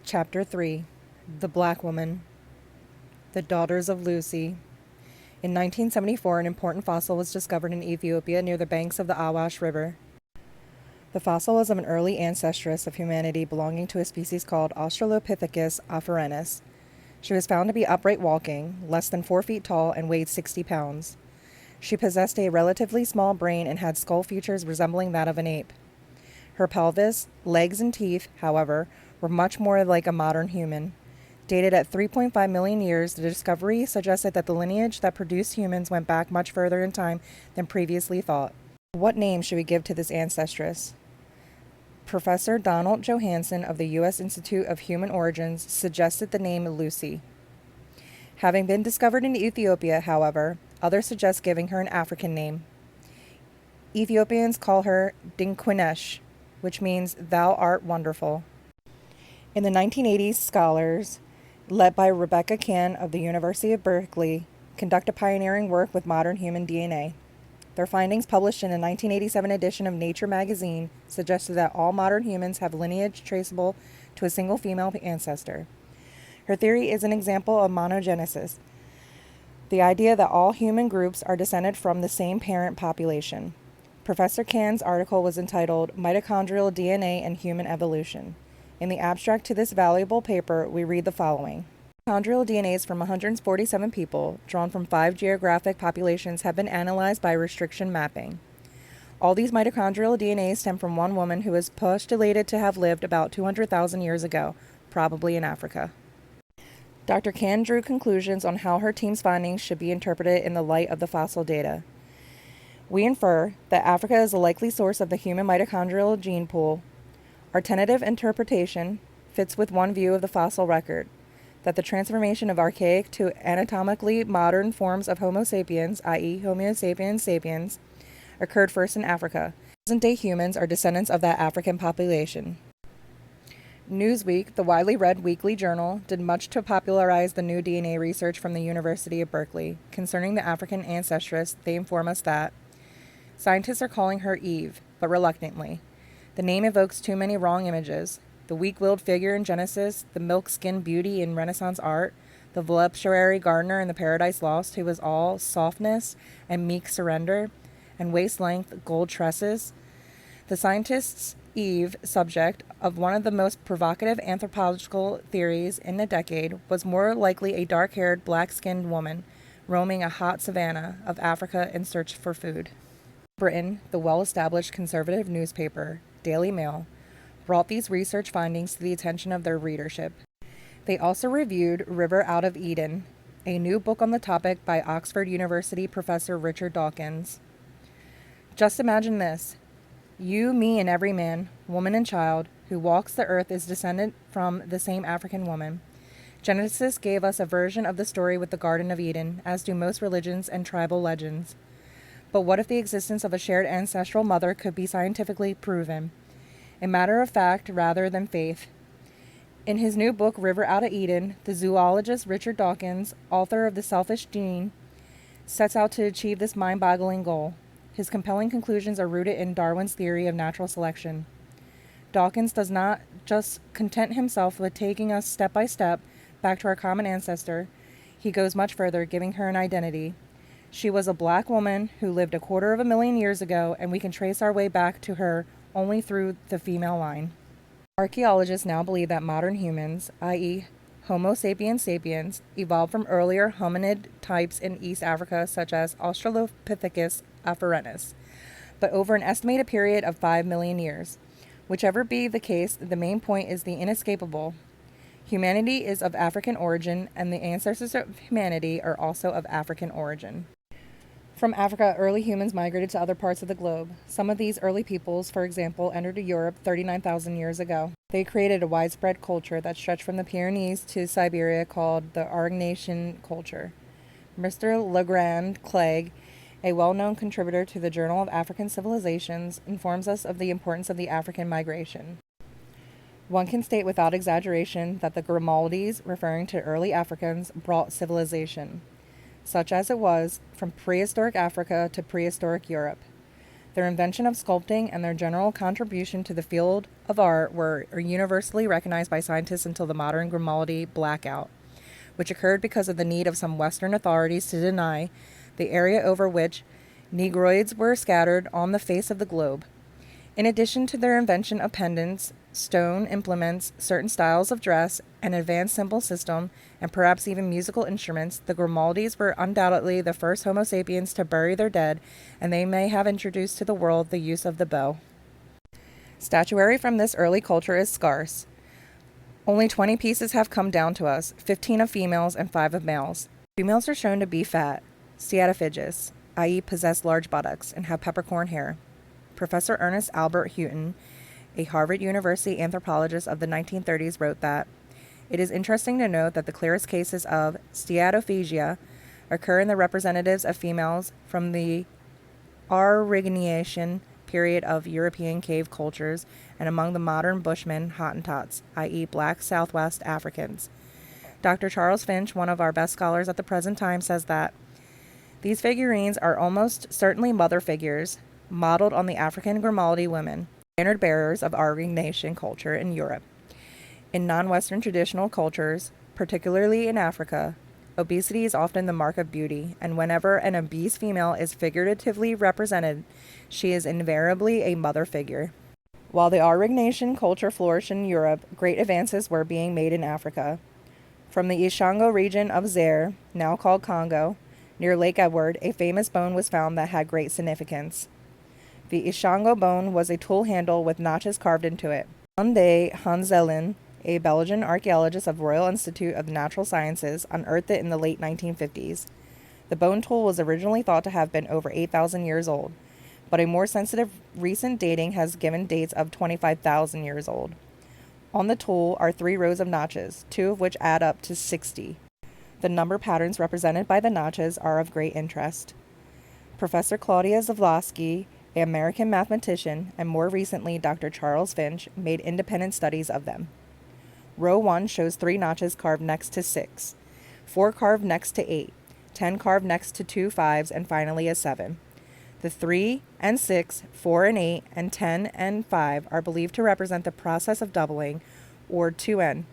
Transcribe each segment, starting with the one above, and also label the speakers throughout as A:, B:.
A: Chapter 3 The Black Woman. The Daughters of Lucy. In 1974, an important fossil was discovered in Ethiopia near the banks of the Awash River. The fossil was of an early ancestress of humanity belonging to a species called Australopithecus afarensis. She was found to be upright walking, less than 4 feet tall, and weighed 60 pounds. She possessed a relatively small brain and had skull features resembling that of an ape. Her pelvis, legs, and teeth, however, were much more like a modern human. Dated at 3.5 million years, the discovery suggested that the lineage that produced humans went back much further in time than previously thought. What name should we give to this ancestress? Professor Donald Johanson of the U.S. Institute of Human Origins suggested the name Lucy. Having been discovered in Ethiopia, however, others suggest giving her an African name. Ethiopians call her Dinquinesh, which means "thou art wonderful." In the 1980s, scholars, led by Rebecca Cann of the University of Berkeley, conducted pioneering work with modern human DNA. Their findings, published in a 1987 edition of Nature magazine, suggested that all modern humans have lineage traceable to a single female ancestor. Her theory is an example of monogenesis, the idea that all human groups are descended from the same parent population. Professor Cann's article was entitled Mitochondrial DNA and Human Evolution. In the abstract to this valuable paper, we read the following. Mitochondrial DNAs from 147 people, drawn from 5 geographic populations, have been analyzed by restriction mapping. All these mitochondrial DNAs stem from one woman who is postulated to have lived about 200,000 years ago, probably in Africa. Dr. Cann drew conclusions on how her team's findings should be interpreted in the light of the fossil data. We infer that Africa is a likely source of the human mitochondrial gene pool. Our tentative interpretation fits with one view of the fossil record, that the transformation of archaic to anatomically modern forms of Homo sapiens, i.e. Homo sapiens sapiens, occurred first in Africa. Present-day humans are descendants of that African population. Newsweek, the widely read weekly journal, did much to popularize the new DNA research from the University of Berkeley. Concerning the African ancestress, they inform us that scientists are calling her Eve, but reluctantly. The name evokes too many wrong images. The weak-willed figure in Genesis, the milk-skinned beauty in Renaissance art, the voluptuary gardener in the Paradise Lost who was all softness and meek surrender, and waist-length gold tresses. The scientist's Eve, subject of one of the most provocative anthropological theories in the decade, was more likely a dark-haired, black-skinned woman roaming a hot savanna of Africa in search for food. Britain, the well-established conservative newspaper, Daily Mail, brought these research findings to the attention of their readership. They also reviewed River Out of Eden, a new book on the topic by Oxford University professor Richard Dawkins. Just imagine this. You, me, and every man, woman, and child who walks the earth is descended from the same African woman. Genesis gave us a version of the story with the Garden of Eden, as do most religions and tribal legends. But what if the existence of a shared ancestral mother could be scientifically proven? A matter of fact rather than faith. In his new book, River Out of Eden, the zoologist Richard Dawkins, author of The Selfish Gene, sets out to achieve this mind-boggling goal. His compelling conclusions are rooted in Darwin's theory of natural selection. Dawkins does not just content himself with taking us step by step back to our common ancestor. He goes much further, giving her an identity. She was a black woman who lived 250,000 years ago, and we can trace our way back to her only through the female line. Archaeologists now believe that modern humans, i.e. Homo sapiens sapiens, evolved from earlier hominid types in East Africa such as Australopithecus afarensis, but over an estimated period of 5 million years. Whichever be the case, the main point is the inescapable. Humanity is of African origin, and the ancestors of humanity are also of African origin. From Africa, early humans migrated to other parts of the globe. Some of these early peoples, for example, entered Europe 39,000 years ago. They created a widespread culture that stretched from the Pyrenees to Siberia called the Aurignacian culture. Mr. Legrand Clegg, a well-known contributor to the Journal of African Civilisations, informs us of the importance of the African migration. One can state without exaggeration that the Grimaldis, referring to early Africans, brought civilization, such as it was, from prehistoric Africa to prehistoric Europe. Their invention of sculpting and their general contribution to the field of art were universally recognized by scientists until the modern Grimaldi blackout, which occurred because of the need of some Western authorities to deny the area over which Negroids were scattered on the face of the globe. In addition to their invention of pendants, stone implements, certain styles of dress, an advanced symbol system, and perhaps even musical instruments, the Grimaldis were undoubtedly the first Homo sapiens to bury their dead, and they may have introduced to the world the use of the bow. Statuary from this early culture is scarce. Only 20 pieces have come down to us, 15 of females and 5 of males. Females are shown to be fat, steatophagous, i.e. possess large buttocks, and have peppercorn hair. Professor Ernest Albert Houghton, a Harvard University anthropologist of the 1930s, wrote that, "It is interesting to note that the clearest cases of steatophagia occur in the representatives of females from the Aurignacian period of European cave cultures and among the modern Bushmen Hottentots, i.e. black Southwest Africans." Dr. Charles Finch, one of our best scholars at the present time, says that these figurines are almost certainly mother figures, modeled on the African Grimaldi women, standard bearers of Aurignacian culture in Europe. In non-Western traditional cultures, particularly in Africa, obesity is often the mark of beauty, and whenever an obese female is figuratively represented, she is invariably a mother figure. While the Aurignacian culture flourished in Europe, great advances were being made in Africa. From the Ishango region of Zaire, now called Congo, near Lake Edward, a famous bone was found that had great significance. The Ishango bone was a tool handle with notches carved into it. Jan de Hanzelin, a Belgian archaeologist of Royal Institute of Natural Sciences, unearthed it in the late 1950s. The bone tool was originally thought to have been over 8,000 years old, but a more sensitive recent dating has given dates of 25,000 years old. On the tool are 3 rows of notches, 2 of which add up to 60. The number patterns represented by the notches are of great interest. Professor Claudia Zavlosky, an American mathematician, and more recently Dr. Charles Finch, made independent studies of them. Row 1 shows 3 notches carved next to 6, 4 carved next to 8, 10 carved next to 2 5s, and finally a 7. The 3 and 6, 4 and 8, and 10 and 5 are believed to represent the process of doubling, or 2n.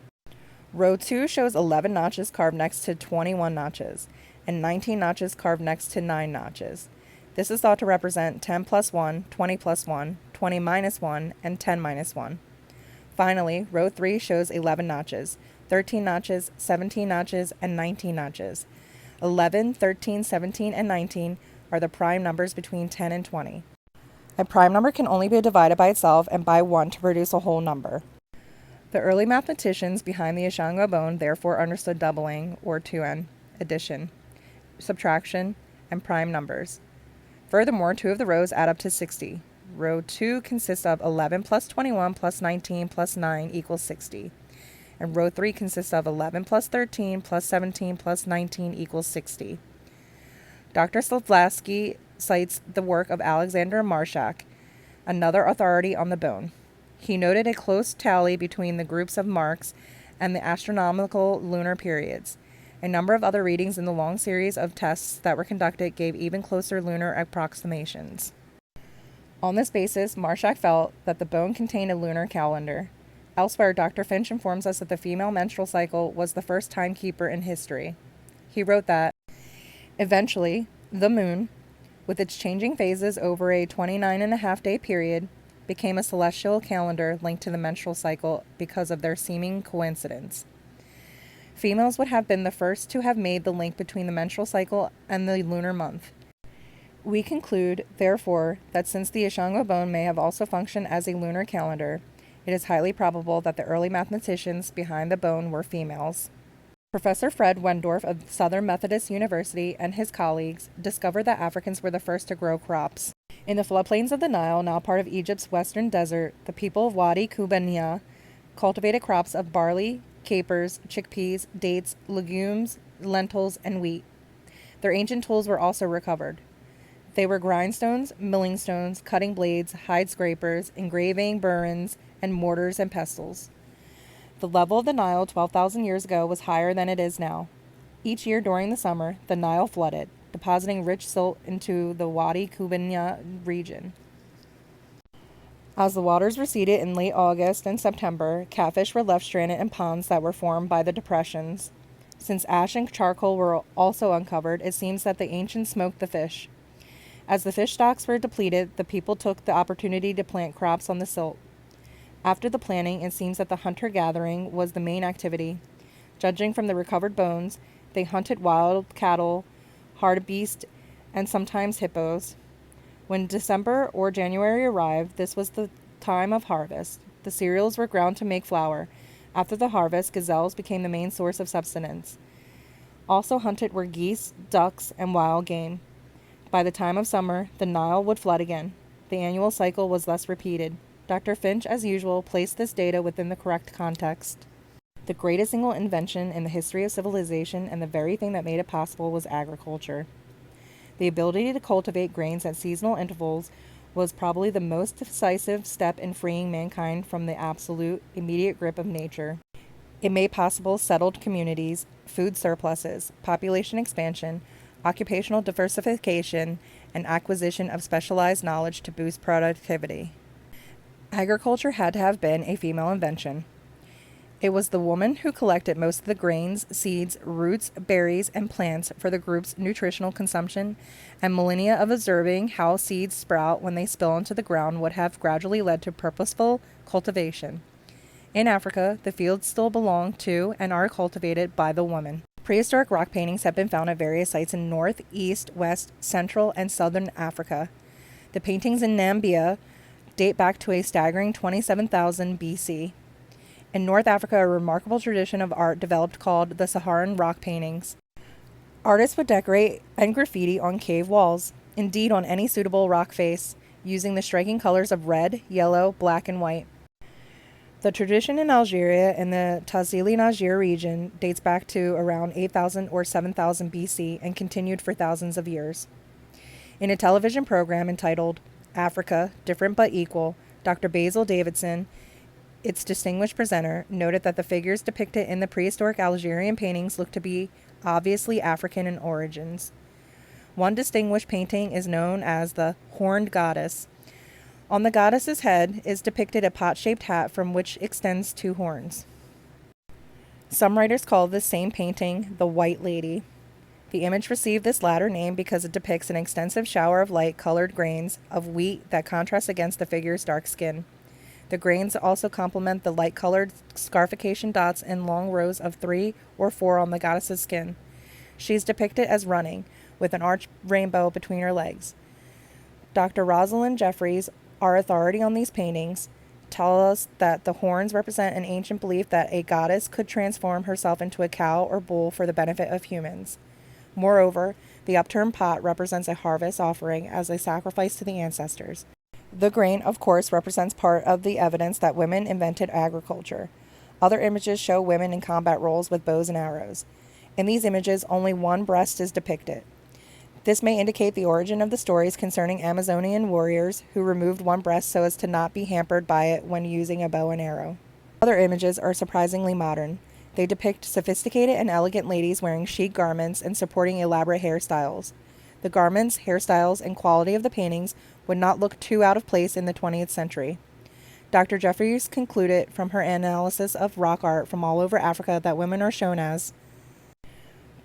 A: Row 2 shows 11 notches carved next to 21 notches, and 19 notches carved next to 9 notches. This is thought to represent 10 plus 1, 20 plus 1, 20 minus 1, and 10 minus 1. Finally, row 3 shows 11 notches, 13 notches, 17 notches, and 19 notches. 11, 13, 17, and 19 are the prime numbers between 10 and 20. A prime number can only be divided by itself and by 1 to produce a whole number. The early mathematicians behind the Ishango bone therefore understood doubling, or 2n, addition, subtraction, and prime numbers. Furthermore, 2 of the rows add up to 60. Row 2 consists of 11 plus 21 plus 19 plus 9 equals 60. And row 3 consists of 11 plus 13 plus 17 plus 19 equals 60. Dr. Slavsky cites the work of Alexander Marshak, another authority on the bone. He noted a close tally between the groups of marks and the astronomical lunar periods. A number of other readings in the long series of tests that were conducted gave even closer lunar approximations. On this basis, Marshak felt that the bone contained a lunar calendar. Elsewhere, Dr. Finch informs us that the female menstrual cycle was the first timekeeper in history. He wrote that, eventually, the moon, with its changing phases over a 29.5-day period, became a celestial calendar linked to the menstrual cycle because of their seeming coincidence. Females would have been the first to have made the link between the menstrual cycle and the lunar month. We conclude, therefore, that since the Ishango bone may have also functioned as a lunar calendar, it is highly probable that the early mathematicians behind the bone were females. Professor Fred Wendorf of Southern Methodist University and his colleagues discovered that Africans were the first to grow crops. In the floodplains of the Nile, now part of Egypt's western desert, the people of Wadi Kubania cultivated crops of barley, capers, chickpeas, dates, legumes, lentils, and wheat. Their ancient tools were also recovered. They were grindstones, milling stones, cutting blades, hide scrapers, engraving burins, and mortars and pestles. The level of the Nile 12,000 years ago was higher than it is now. Each year during the summer, the Nile flooded, depositing rich silt into the Wadi Kubania region. As the waters receded in late August and September, catfish were left stranded in ponds that were formed by the depressions. Since ash and charcoal were also uncovered, it seems that the ancients smoked the fish. As the fish stocks were depleted, the people took the opportunity to plant crops on the silt. After the planting, it seems that the hunter-gathering was the main activity. Judging from the recovered bones, they hunted wild cattle, hartebeest, and sometimes hippos. When December or January arrived, this was the time of harvest. The cereals were ground to make flour. After the harvest, gazelles became the main source of subsistence. Also hunted were geese, ducks, and wild game. By the time of summer, the Nile would flood again. The annual cycle was thus repeated. Dr. Finch, as usual, placed this data within the correct context. The greatest single invention in the history of civilization and the very thing that made it possible was agriculture. The ability to cultivate grains at seasonal intervals was probably the most decisive step in freeing mankind from the absolute, immediate grip of nature. It made possible settled communities, food surpluses, population expansion, occupational diversification, and acquisition of specialized knowledge to boost productivity. Agriculture had to have been a female invention. It was the woman who collected most of the grains, seeds, roots, berries, and plants for the group's nutritional consumption, and millennia of observing how seeds sprout when they spill into the ground would have gradually led to purposeful cultivation. In Africa, the fields still belong to and are cultivated by the woman. Prehistoric rock paintings have been found at various sites in North, East, West, Central, and Southern Africa. The paintings in Namibia date back to a staggering 27,000 BC. In North Africa, a remarkable tradition of art developed called the Saharan rock paintings. Artists would decorate and graffiti on cave walls, indeed on any suitable rock face, using the striking colors of red, yellow, black, and white. The tradition in Algeria in the Tazili Najir region dates back to around 8,000 or 7,000 BC and continued for thousands of years. In a television program entitled Africa, Different But Equal, Dr. Basil Davidson, its distinguished presenter, noted that the figures depicted in the prehistoric Algerian paintings look to be obviously African in origins. One distinguished painting is known as the Horned Goddess. On the goddess's head is depicted a pot-shaped hat from which extends two horns. Some writers call this same painting the White Lady. The image received this latter name because it depicts an extensive shower of light-colored grains of wheat that contrast against the figure's dark skin. The grains also complement the light-colored scarification dots in long rows of 3 or 4 on the goddess's skin. She is depicted as running, with an arched rainbow between her legs. Dr. Rosalind Jeffries, our authority on these paintings, tells us that the horns represent an ancient belief that a goddess could transform herself into a cow or bull for the benefit of humans. Moreover, the upturned pot represents a harvest offering as a sacrifice to the ancestors. The grain, of course, represents part of the evidence that women invented agriculture. Other images show women in combat roles with bows and arrows. In these images, only one breast is depicted. This may indicate the origin of the stories concerning Amazonian warriors who removed one breast so as to not be hampered by it when using a bow and arrow. Other images are surprisingly modern. They depict sophisticated and elegant ladies wearing chic garments and supporting elaborate hairstyles. The garments, hairstyles, and quality of the paintings would not look too out of place in the 20th century. Dr. Jeffries concluded from her analysis of rock art from all over Africa that women are shown as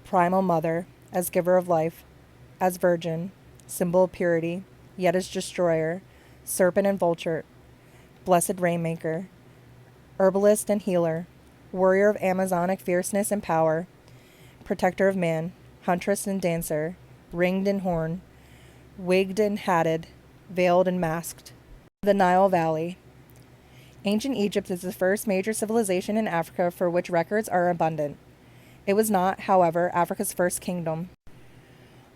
A: primal mother, as giver of life, as virgin, symbol of purity, yet as destroyer, serpent and vulture, blessed rainmaker, herbalist and healer, warrior of Amazonic fierceness and power, protector of man, huntress and dancer, ringed and horned, wigged and hatted, veiled and masked. The Nile Valley. Ancient Egypt is the first major civilization in Africa for which records are abundant. It was not, however, Africa's first kingdom.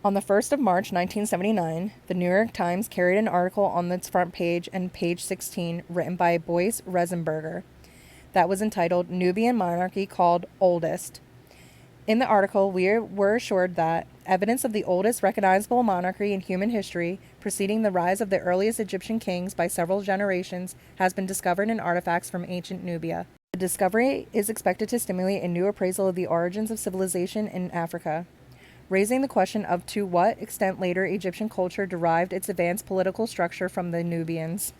A: On the 1st of March 1979, the New York Times carried an article on its front page and page 16 written by Boyce Reisenberger that was entitled Nubian Monarchy Called Oldest. In the article, we were assured that evidence of the oldest recognizable monarchy in human history, preceding the rise of the earliest Egyptian kings by several generations, has been discovered in artifacts from ancient Nubia. The discovery is expected to stimulate a new appraisal of the origins of civilization in Africa, raising the question of to what extent later Egyptian culture derived its advanced political structure from the Nubians.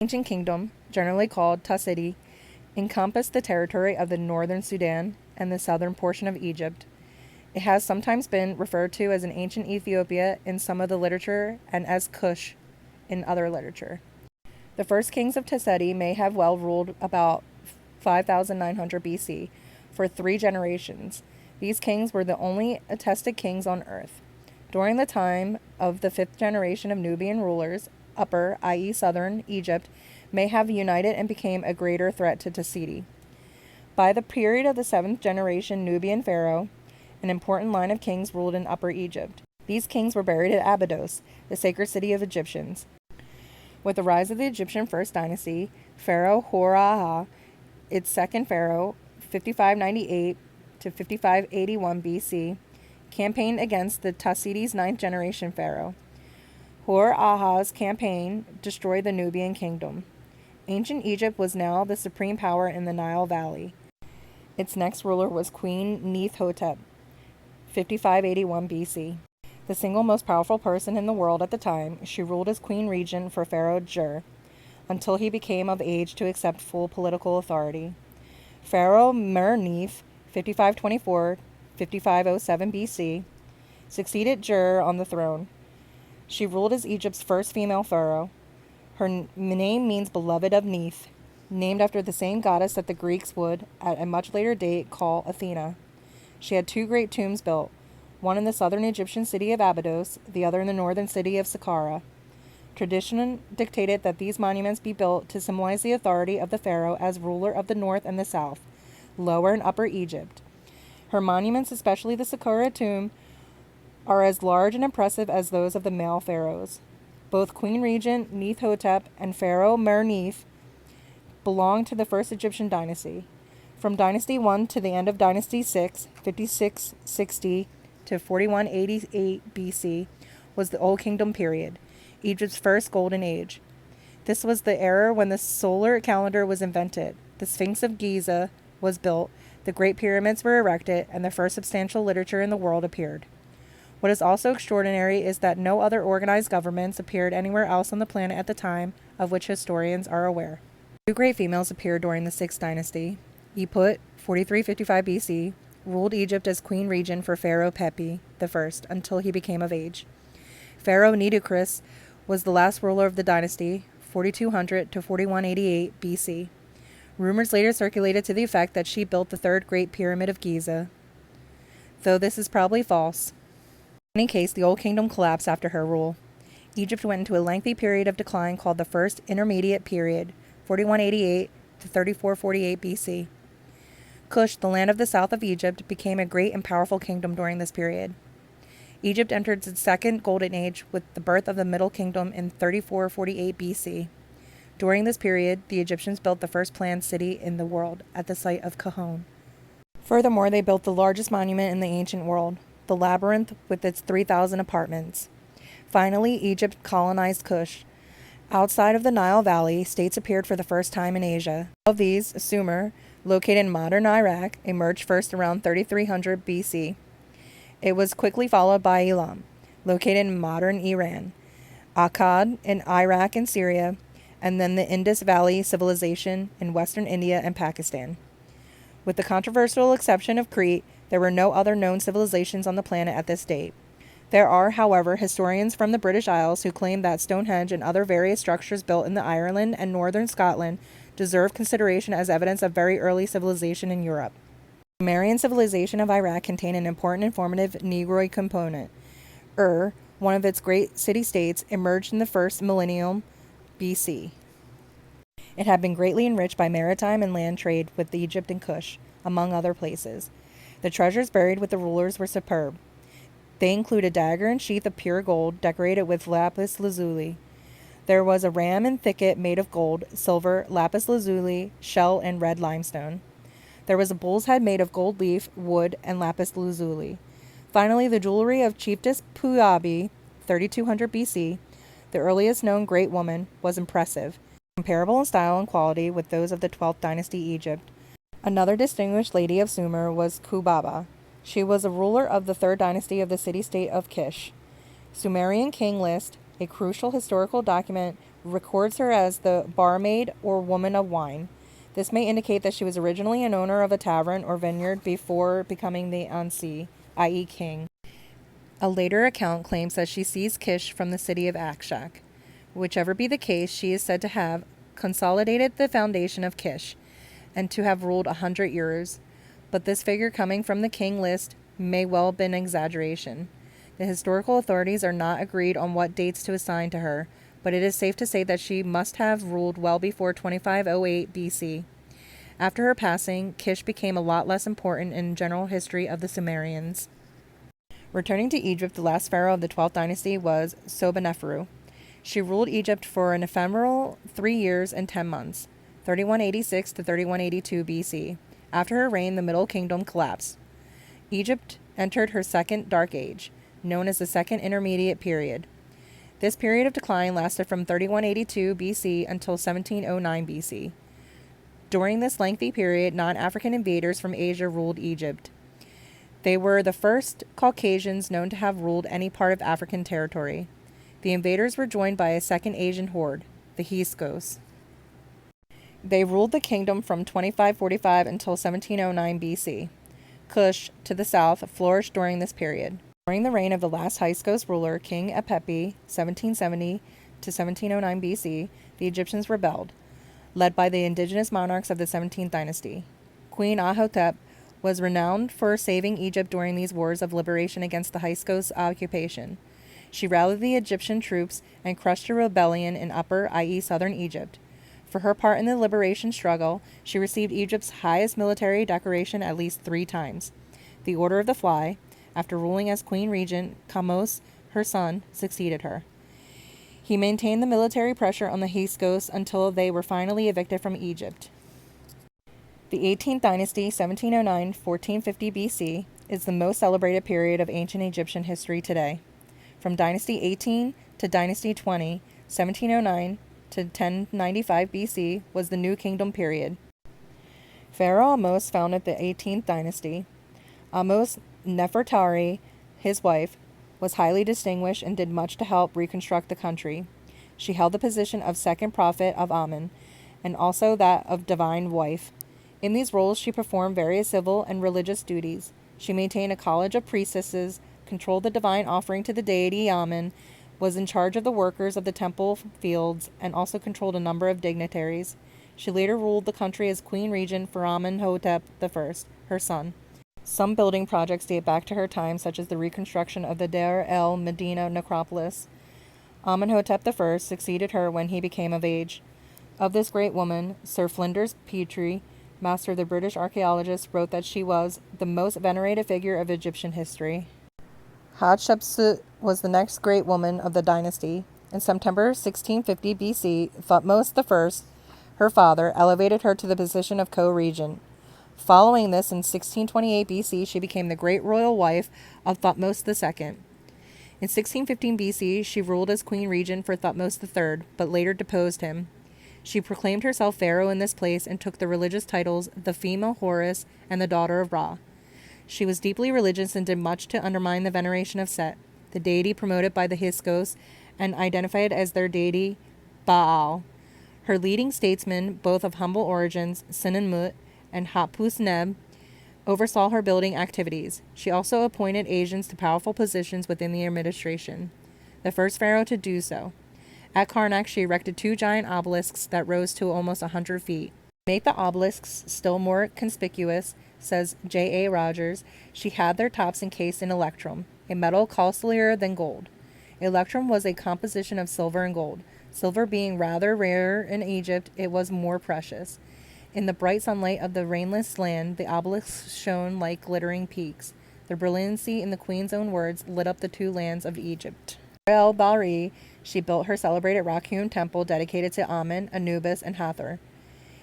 A: Ancient kingdom, generally called Tassidi, encompassed the territory of the northern Sudan and the southern portion of Egypt. It has sometimes been referred to as an ancient Ethiopia in some of the literature and as Kush in other literature. The first kings of Tassedi may have well ruled about 5900 BC for 3 generations. These kings were the only attested kings on earth. During the time of the 5th generation of Nubian rulers, Upper, i.e. southern, Egypt may have united and became a greater threat to Tassidi. By the period of the 7th generation Nubian pharaoh, an important line of kings ruled in Upper Egypt. These kings were buried at Abydos, the sacred city of Egyptians. With the rise of the Egyptian First Dynasty, Pharaoh Hor-Aha, its second pharaoh, 5598 to 5581 BC, campaigned against the Tassidi's 9th generation pharaoh. Hor-Aha's campaign destroyed the Nubian kingdom. Ancient Egypt was now the supreme power in the Nile Valley. Its next ruler was Queen Neith-Hotep, 5581 BC. The single most powerful person in the world at the time, she ruled as queen regent for Pharaoh Djur, until he became of age to accept full political authority. Pharaoh Mer-Neith, 5524-5507 BC, succeeded Djur on the throne. She ruled as Egypt's first female pharaoh. Her name means beloved of Neith, named after the same goddess that the Greeks would, at a much later date, call Athena. She had 2 great tombs built, one in the southern Egyptian city of Abydos, the other in the northern city of Saqqara. Tradition dictated that these monuments be built to symbolize the authority of the pharaoh as ruler of the north and the south, Lower and Upper Egypt. Her monuments, especially the Saqqara tomb, are as large and impressive as those of the male pharaohs. Both Queen Regent Neith-Hotep and Pharaoh Mer-Neith belonged to the first Egyptian dynasty. From Dynasty 1 to the end of Dynasty 6, 5660 to 4188 BC, was the Old Kingdom period, Egypt's first golden age. This was the era when the solar calendar was invented, the Sphinx of Giza was built, the Great Pyramids were erected, and the first substantial literature in the world appeared. What is also extraordinary is that no other organized governments appeared anywhere else on the planet at the time, of which historians are aware. 2 great females appeared during the 6th dynasty. Eput, 4355 BC, ruled Egypt as queen regent for Pharaoh Pepi I until he became of age. Pharaoh Nitocris was the last ruler of the dynasty, 4200 to 4188 BC. Rumors later circulated to the effect that she built the 3rd Great Pyramid of Giza, though this is probably false. In any case, the Old Kingdom collapsed after her rule. Egypt went into a lengthy period of decline called the First Intermediate Period, 4188 to 3448 BC. Kush, the land of the south of Egypt, became a great and powerful kingdom during this period. Egypt entered its second golden age with the birth of the Middle Kingdom in 3448 BC. During this period, the Egyptians built the first planned city in the world at the site of Kahone. Furthermore, they built the largest monument in the ancient world, the Labyrinth with its 3,000 apartments. Finally, Egypt colonized Kush. Outside of the Nile Valley, states appeared for the first time in Asia. Of these, Sumer, located in modern Iraq, emerged first around 3300 BC. It was quickly followed by Elam, located in modern Iran, Akkad in Iraq and Syria, and then the Indus Valley Civilization in western India and Pakistan. With the controversial exception of Crete, there were no other known civilizations on the planet at this date. There are, however, historians from the British Isles who claim that Stonehenge and other various structures built in the Ireland and northern Scotland deserve consideration as evidence of very early civilization in Europe. The Sumerian civilization of Iraq contained an important informative Negroid component. One of its great city-states, emerged in the first millennium BC. It had been greatly enriched by maritime and land trade with Egypt and Kush, among other places. The treasures buried with the rulers were superb. They include a dagger and sheath of pure gold decorated with lapis lazuli. There was a ram and thicket made of gold, silver, lapis lazuli, shell, and red limestone. There was a bull's head made of gold leaf, wood, and lapis lazuli. Finally, the jewelry of Chiefess Puabi, 3200 BC, the earliest known great woman, was impressive, comparable in style and quality with those of the 12th dynasty Egypt. Another distinguished lady of Sumer was Kubaba. She was a ruler of the 3rd dynasty of the city-state of Kish. Sumerian King List, a crucial historical document records her as the barmaid or woman of wine. This may indicate that she was originally an owner of a tavern or vineyard before becoming the Ansi, i.e. king. A later account claims that she seized Kish from the city of Akshak. Whichever be the case, she is said to have consolidated the foundation of Kish and to have ruled 100 years, but this figure coming from the king list may well have been an exaggeration. The historical authorities are not agreed on what dates to assign to her, but it is safe to say that she must have ruled well before 2508 BC. After her passing, Kish became a lot less important in general history of the Sumerians. Returning to Egypt, the last pharaoh of the 12th dynasty was Sobekneferu. She ruled Egypt for an ephemeral 3 years and 10 months, 3186 to 3182 BC. After her reign, the Middle Kingdom collapsed. Egypt entered her second dark age, known as the Second Intermediate Period. This period of decline lasted from 3182 BC until 1709 BC. During this lengthy period, non-African invaders from Asia ruled Egypt. They were the first Caucasians known to have ruled any part of African territory. The invaders were joined by a second Asian horde, the Hyksos. They ruled the kingdom from 2545 until 1709 BC. Kush, to the south, flourished during this period. During the reign of the last Hyksos ruler, King Epepi, 1770 to 1709 BC, the Egyptians rebelled, led by the indigenous monarchs of the 17th dynasty. Queen Ahotep was renowned for saving Egypt during these wars of liberation against the Hyksos occupation. She rallied the Egyptian troops and crushed a rebellion in upper, i.e. southern Egypt. For her part in the liberation struggle, she received Egypt's highest military decoration at least 3 times, the Order of the Fly. After ruling as queen regent, Kamose, her son, succeeded her. He maintained the military pressure on the Hyksos until they were finally evicted from Egypt. The 18th dynasty, 1709-1450 BC, is the most celebrated period of ancient Egyptian history today. From Dynasty 18 to Dynasty 20, 1709 to 1095 BC was the New Kingdom period. Pharaoh Ahmose founded the 18th dynasty. Ahmose Nefertari, his wife, was highly distinguished and did much to help reconstruct the country. She held the position of second prophet of Amen, and also that of divine wife. In these roles, she performed various civil and religious duties. She maintained a college of priestesses, controlled the divine offering to the deity Amen, was in charge of the workers of the temple fields, and also controlled a number of dignitaries. She later ruled the country as queen regent for Amenhotep I, her son. Some building projects date back to her time, such as the reconstruction of the Deir el-Medina necropolis. Amenhotep I succeeded her when he became of age. Of this great woman, Sir Flinders Petrie, master of the British archaeologist, wrote that she was the most venerated figure of Egyptian history. Hatshepsut was the next great woman of the dynasty. In September 1650 BC, Thutmose I, her father, elevated her to the position of co-regent. Following this, in 1628 BC, she became the great royal wife of Thutmose II. In 1615 BC, she ruled as queen regent for Thutmose III, but later deposed him. She proclaimed herself pharaoh in this place and took the religious titles the female Horus and the daughter of Ra. She was deeply religious and did much to undermine the veneration of Set, the deity promoted by the Hyksos and identified as their deity Baal. Her leading statesmen, both of humble origins, Senenmut and Hattusneb, oversaw her building activities. She also appointed Asians to powerful positions within the administration, the first pharaoh to do so. At Karnak, she erected 2 giant obelisks that rose to almost 100 feet. To make the obelisks still more conspicuous, says J.A. Rogers, she had their tops encased in electrum, a metal costlier than gold. Electrum was a composition of silver and gold. Silver being rather rare in Egypt, it was more precious. In the bright sunlight of the rainless land, the obelisks shone like glittering peaks. Their brilliancy, in the queen's own words, lit up the 2 lands of Egypt. El-Bari, she built her celebrated rock-hewn temple dedicated to Amen, Anubis, and Hathor.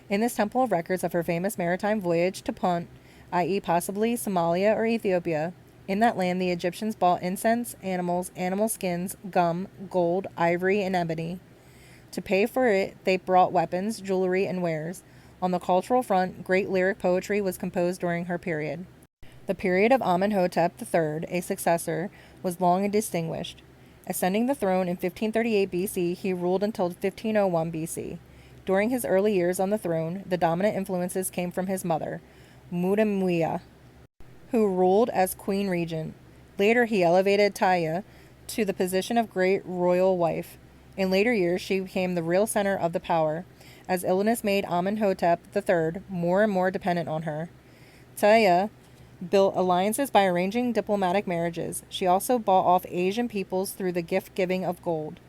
A: In this temple are records of her famous maritime voyage to Punt, i.e. possibly Somalia or Ethiopia. In that land, the Egyptians bought incense, animals, animal skins, gum, gold, ivory, and ebony. To pay for it, they brought weapons, jewelry, and wares. On the cultural front, great lyric poetry was composed during her period. The period of Amenhotep III, a successor, was long and distinguished. Ascending the throne in 1538 BC, he ruled until 1501 BC. During his early years on the throne, the dominant influences came from his mother, Mudamuya, who ruled as queen regent. Later, he elevated Taya to the position of great royal wife. In later years, she became the real center of the power, as illness made Amenhotep III more and more dependent on her. Taya built alliances by arranging diplomatic marriages. She also bought off Asian peoples through the gift-giving of gold.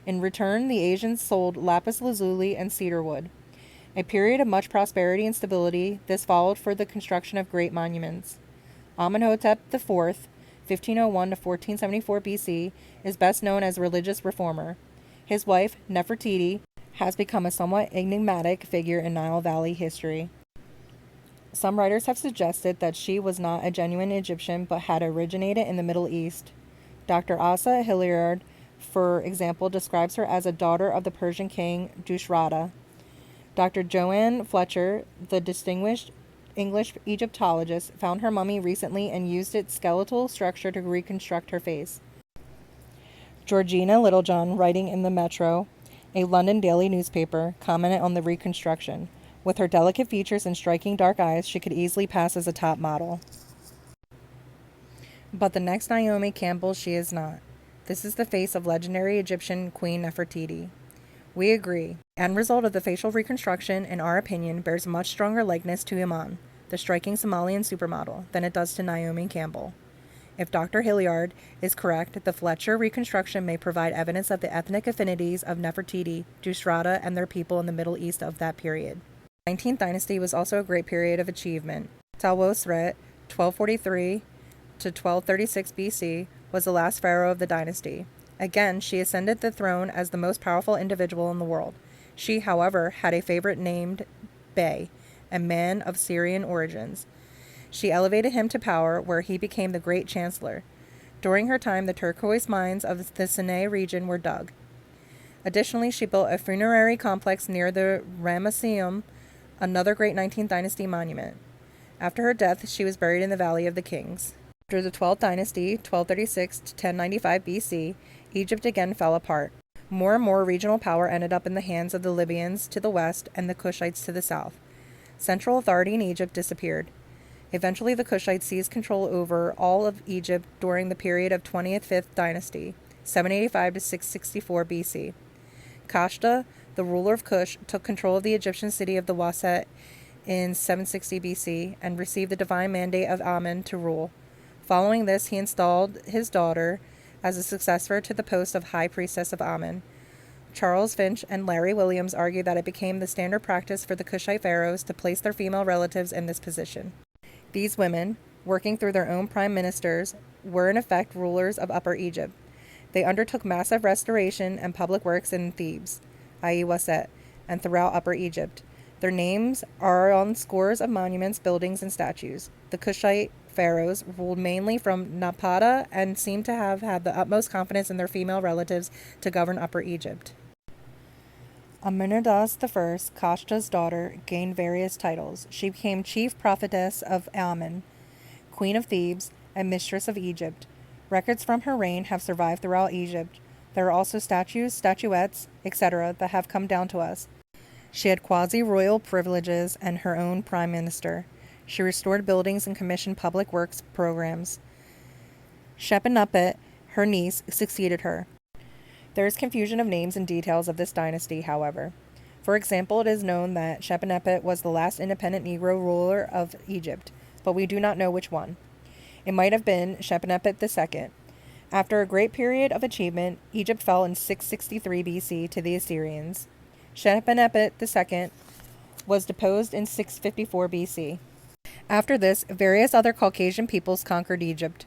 A: In return, the Asians sold lapis lazuli and cedar wood. A period of much prosperity and stability, this followed for the construction of great monuments. Amenhotep IV, 1501 to 1474 BC, is best known as a religious reformer. His wife, Nefertiti, has become a somewhat enigmatic figure in Nile Valley history. Some writers have suggested that she was not a genuine Egyptian but had originated in the Middle East. Dr. Asa Hilliard, for example, describes her as a daughter of the Persian king Dushrata. Dr. Joanne Fletcher, the distinguished English Egyptologist, found her mummy recently and used its skeletal structure to reconstruct her face. Georgina Littlejohn, writing in the Metro, a London daily newspaper, commented on the reconstruction. With her delicate features and striking dark eyes, she could easily pass as a top model. But the next Naomi Campbell, she is not. This is the face of legendary Egyptian Queen Nefertiti. We agree. The end result of the facial reconstruction, in our opinion, bears a much stronger likeness to Iman, the striking Somalian supermodel, than it does to Naomi Campbell. If Dr. Hilliard is correct, the Fletcher reconstruction may provide evidence of the ethnic affinities of Nefertiti, Dushrata, and their people in the Middle East of that period. The 19th dynasty was also a great period of achievement. Talwosret, 1243 to 1236 BC, was the last pharaoh of the dynasty. Again, she ascended the throne as the most powerful individual in the world. She, however, had a favorite named Bey, a man of Syrian origins. She elevated him to power, where he became the great chancellor. During her time, the turquoise mines of the Sinai region were dug. Additionally, she built a funerary complex near the Ramesseum, another great 19th dynasty monument. After her death, she was buried in the Valley of the Kings. After the 12th dynasty, 1236 to 1095 BC, Egypt again fell apart. More and more regional power ended up in the hands of the Libyans to the west and the Kushites to the south. Central authority in Egypt disappeared. Eventually, the Kushites seized control over all of Egypt during the period of 25th dynasty, 785 to 664 BC. Kashta, the ruler of Kush, took control of the Egyptian city of the Waset in 760 BC and received the divine mandate of Amen to rule. Following this, he installed his daughter as a successor to the post of High Priestess of Amen. Charles Finch and Larry Williams argue that it became the standard practice for the Kushite pharaohs to place their female relatives in this position. These women, working through their own prime ministers, were in effect rulers of Upper Egypt. They undertook massive restoration and public works in Thebes, i.e. Waset, and throughout Upper Egypt. Their names are on scores of monuments, buildings, and statues. The Kushite pharaohs ruled mainly from Napata and seem to have had the utmost confidence in their female relatives to govern Upper Egypt. Amenardas I, Kashta's daughter, gained various titles. She became chief prophetess of Amen, queen of Thebes, and mistress of Egypt. Records from her reign have survived throughout Egypt. There are also statues, statuettes, etc. that have come down to us. She had quasi-royal privileges and her own prime minister. She restored buildings and commissioned public works programs. Shepenupet, her niece, succeeded her. There is confusion of names and details of this dynasty, however. For example, it is known that Shepenupet was the last independent Negro ruler of Egypt, but we do not know which one. It might have been Shepenupet II. After a great period of achievement, Egypt fell in 663 BC to the Assyrians. Shepenupet II was deposed in 654 BC. After this, various other Caucasian peoples conquered Egypt.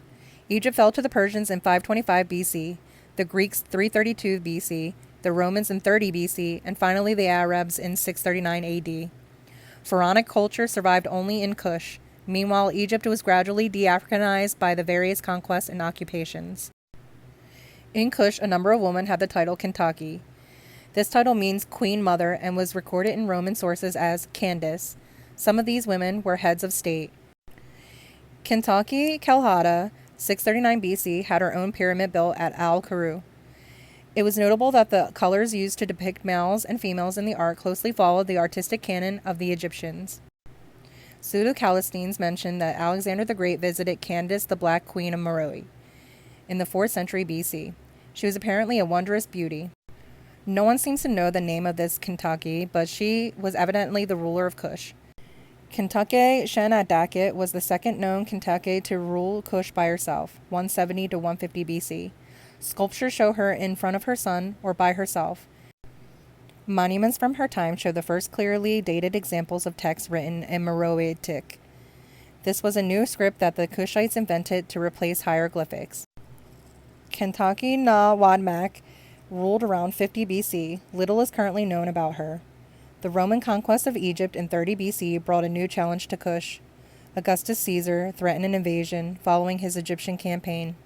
A: Egypt fell to the Persians in 525 BC, the Greeks 332 BC, the Romans in 30 BC, and finally the Arabs in 639 AD. Pharaonic culture survived only in Kush. Meanwhile, Egypt was gradually de-Africanized by the various conquests and occupations. In Kush, a number of women had the title Kentucky. This title means Queen Mother and was recorded in Roman sources as Candace. Some of these women were heads of state. Kentucky Kelhada, 639 BC, had her own pyramid built at Al-Karu. It was notable that the colors used to depict males and females in the art closely followed the artistic canon of the Egyptians. Pseudo-Calistines mentioned that Alexander the Great visited Candace, the Black Queen of Meroe, in the 4th century BC. She was apparently a wondrous beauty. No one seems to know the name of this Kentucky, but she was evidently the ruler of Kush. Kentucky Shenandoah was the second known Kentucky to rule Kush by herself, 170 to 150 BC. Sculptures show her in front of her son or by herself. Monuments from her time show the first clearly dated examples of text written in Meroitic. This was a new script that the Kushites invented to replace hieroglyphics. Kentucky Na Wadmak ruled around 50 BC. Little is currently known about her. The Roman conquest of Egypt in 30 BC brought a new challenge to Kush. Augustus Caesar threatened an invasion following his Egyptian campaign.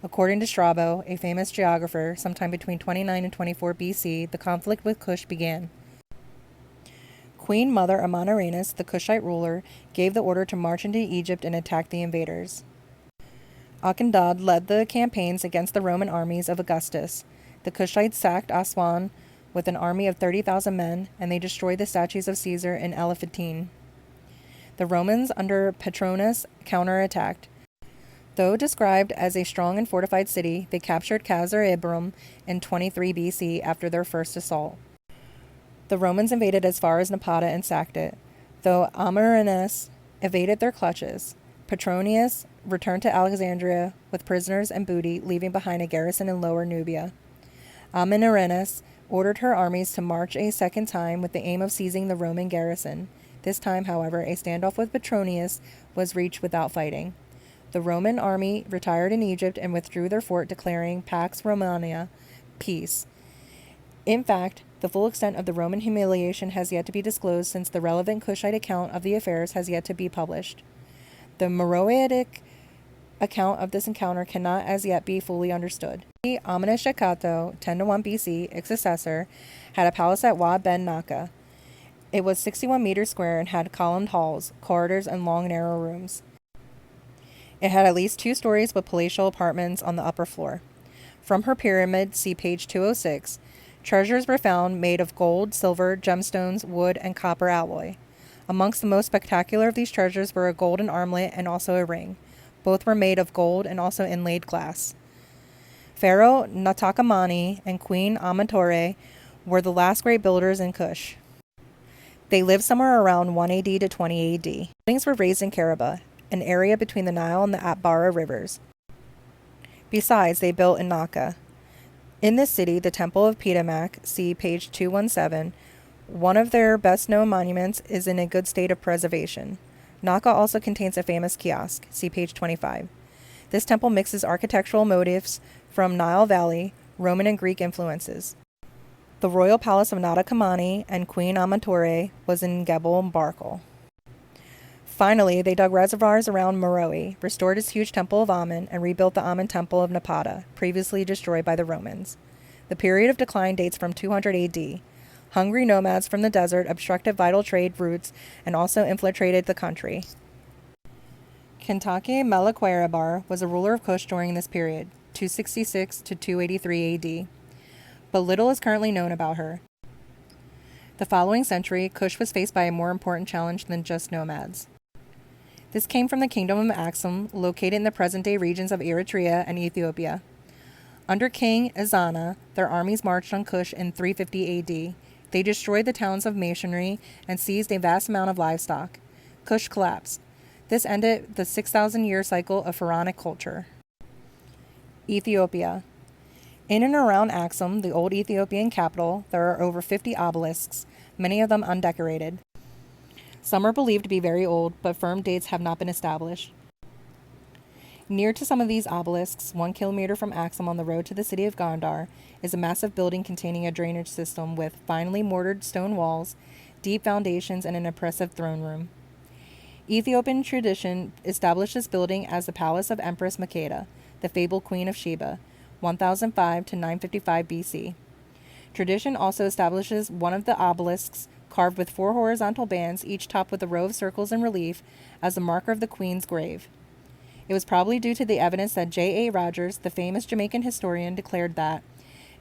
A: According to Strabo, a famous geographer, sometime between 29 and 24 BC, the conflict with Kush began. Queen Mother Amon-Ra, the Kushite ruler, gave the order to march into Egypt and attack the invaders. Akhenaten led the campaigns against the Roman armies of Augustus. The Kushites sacked Aswan with an army of 30,000 men, and they destroyed the statues of Caesar in Elephantine. The Romans, under Petronius, counterattacked. Though described as a strong and fortified city, they captured Khazar-Ibrim in 23 BC after their first assault. The Romans invaded as far as Napata and sacked it, though Amerinus evaded their clutches. Petronius returned to Alexandria with prisoners and booty, leaving behind a garrison in Lower Nubia. Amerinus ordered her armies to march a second time with the aim of seizing the Roman garrison. This time, however, a standoff with Petronius was reached without fighting. The Roman army retired in Egypt and withdrew their fort, declaring Pax Romana, peace. In fact, the full extent of the Roman humiliation has yet to be disclosed, since the relevant Kushite account of the affairs has yet to be published. The Meroitic account of this encounter cannot as yet be fully understood. Ameneshekato, 10 to 1 BC, its successor, had a palace at Wad Ben Naka. It was 61 meters square and had columned halls, corridors, and long narrow rooms. It had at least 2 stories with palatial apartments on the upper floor. From her pyramid, see page 206, treasures were found made of gold, silver, gemstones, wood, and copper alloy. Amongst the most spectacular of these treasures were a golden armlet and also a ring. Both were made of gold and also inlaid glass. Pharaoh Natakamani and Queen Amatore were the last great builders in Kush. They lived somewhere around 1 AD to 20 AD. Buildings were raised in Karaba, an area between the Nile and the Atbara rivers. Besides, they built in Naka. In this city, the Temple of Pitamak, see page 217, one of their best-known monuments, is in a good state of preservation. Naka also contains a famous kiosk, see page 25. This temple mixes architectural motifs from Nile Valley, Roman and Greek influences. The royal palace of Nada Kamani and Queen Amatore was in Gebel Barkal. Finally, they dug reservoirs around Meroe, restored its huge temple of Amun, and rebuilt the Amun temple of Napata, previously destroyed by the Romans. The period of decline dates from 200 AD. Hungry nomads from the desert obstructed vital trade routes and also infiltrated the country. Kentucky Melequerabar was a ruler of Kush during this period, 266 to 283 AD, but little is currently known about her. The following century, Kush was faced by a more important challenge than just nomads. This came from the kingdom of Axum, located in the present-day regions of Eritrea and Ethiopia. Under King Ezana, their armies marched on Kush in 350 AD. They destroyed the towns of masonry and seized a vast amount of livestock. Kush collapsed. This ended the 6,000-year cycle of pharaonic culture. Ethiopia. In and around Axum, the old Ethiopian capital, there are over 50 obelisks, many of them undecorated. Some are believed to be very old, but firm dates have not been established. Near to some of these obelisks, 1 kilometer from Axum on the road to the city of Gondar, is a massive building containing a drainage system with finely mortared stone walls, deep foundations, and an impressive throne room. Ethiopian tradition established this building as the palace of Empress Makeda, the fabled Queen of Sheba, 1005 to 955 BC. Tradition also establishes one of the obelisks carved with 4 horizontal bands, each topped with a row of circles in relief, as a marker of the Queen's grave. It was probably due to the evidence that J.A. Rogers, the famous Jamaican historian, declared that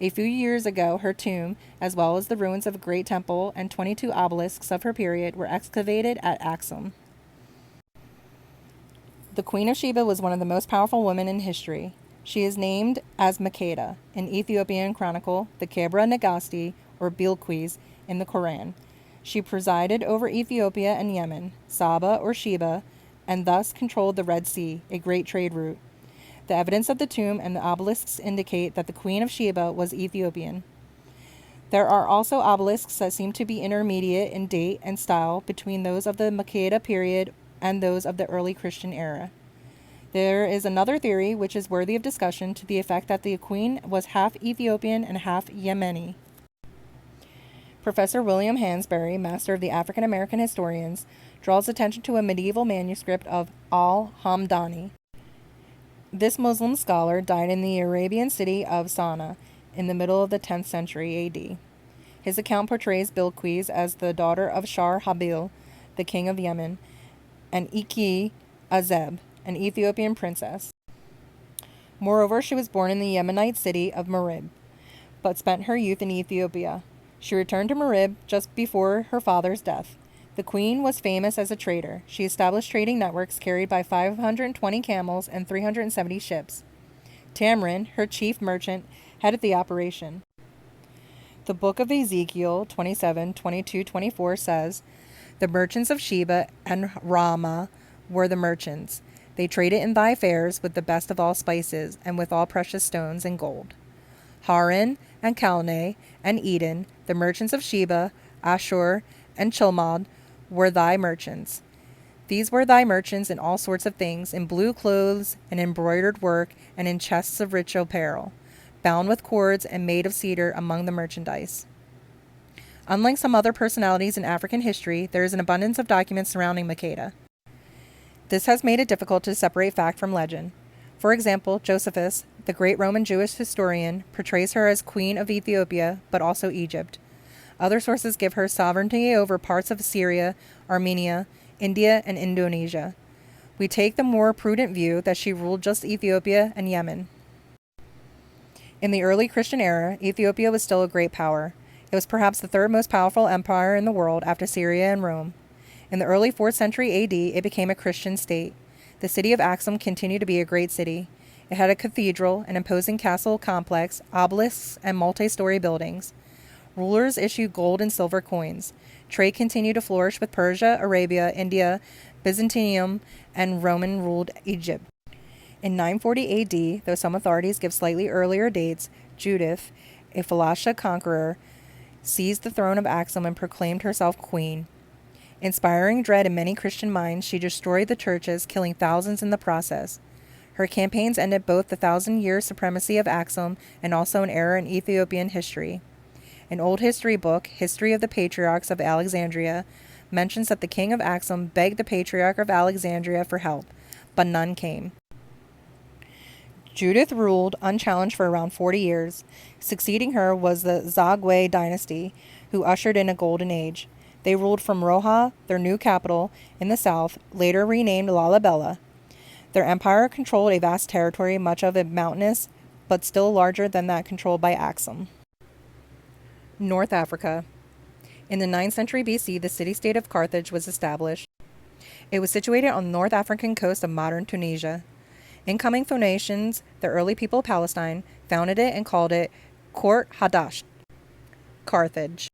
A: A few years ago, her tomb, as well as the ruins of a great temple and 22 obelisks of her period, were excavated at Axum. The Queen of Sheba was one of the most powerful women in history. She is named as Makeda in Ethiopian Chronicle, the Kebra Nagasti, or Bilquis, in the Quran. She presided over Ethiopia and Yemen, Saba or Sheba, and thus controlled the Red Sea, a great trade route. The evidence of the tomb and the obelisks indicate that the Queen of Sheba was Ethiopian. There are also obelisks that seem to be intermediate in date and style between those of the Makeda period and those of the early Christian era. There is another theory which is worthy of discussion to the effect that the queen was half Ethiopian and half Yemeni. Professor William Hansberry, master of the African American historians, draws attention to a medieval manuscript of al-Hamdani. This Muslim scholar died in the Arabian city of Sana'a in the middle of the 10th century AD. His account portrays Bilquis as the daughter of Shar Habil, the king of Yemen, and Iki Azeb, an Ethiopian princess. Moreover, she was born in the Yemenite city of Marib, but spent her youth in Ethiopia. She returned to Marib just before her father's death. The queen was famous as a trader. She established trading networks carried by 520 camels and 370 ships. Tamrin, her chief merchant, headed the operation. The book of Ezekiel 27:22-24 says, "The merchants of Sheba and Ramah were the merchants. They traded in thy fairs with the best of all spices and with all precious stones and gold. Haran and Calneh and Eden, the merchants of Sheba, Ashur, and Chilmad, were thy merchants. These were thy merchants in all sorts of things, in blue clothes and embroidered work, and in chests of rich apparel, bound with cords and made of cedar among the merchandise." Unlike some other personalities in African history, there is an abundance of documents surrounding Makeda. This has made it difficult to separate fact from legend. For example, Josephus, the great Roman Jewish historian, portrays her as queen of Ethiopia, but also Egypt. Other sources give her sovereignty over parts of Syria, Armenia, India, and Indonesia. We take the more prudent view that she ruled just Ethiopia and Yemen. In the early Christian era, Ethiopia was still a great power. It was perhaps the third most powerful empire in the world after Syria and Rome. In the early 4th century AD, it became a Christian state. The city of Axum continued to be a great city. It had a cathedral, an imposing castle complex, obelisks, and multi-story buildings. Rulers issued gold and silver coins. Trade continued to flourish with Persia, Arabia, India, Byzantium, and Roman-ruled Egypt. In 940 AD, though some authorities give slightly earlier dates, Judith, a Phoenicia conqueror, seized the throne of Axum and proclaimed herself queen. Inspiring dread in many Christian minds, she destroyed the churches, killing thousands in the process. Her campaigns ended both the 1,000-year supremacy of Axum and also an era in Ethiopian history. An old history book, History of the Patriarchs of Alexandria, mentions that the king of Axum begged the patriarch of Alexandria for help, but none came. Judith ruled unchallenged for around 40 years. Succeeding her was the Zagwe dynasty, who ushered in a golden age. They ruled from Roha, their new capital, in the south, later renamed Lalibela. Their empire controlled a vast territory, much of it mountainous, but still larger than that controlled by Axum. North Africa. In the 9th century BC, the city-state of Carthage was established. It was situated on the North African coast of modern Tunisia. Incoming Phoenicians, the early people of Palestine, founded it and called it Kort Hadash, Carthage.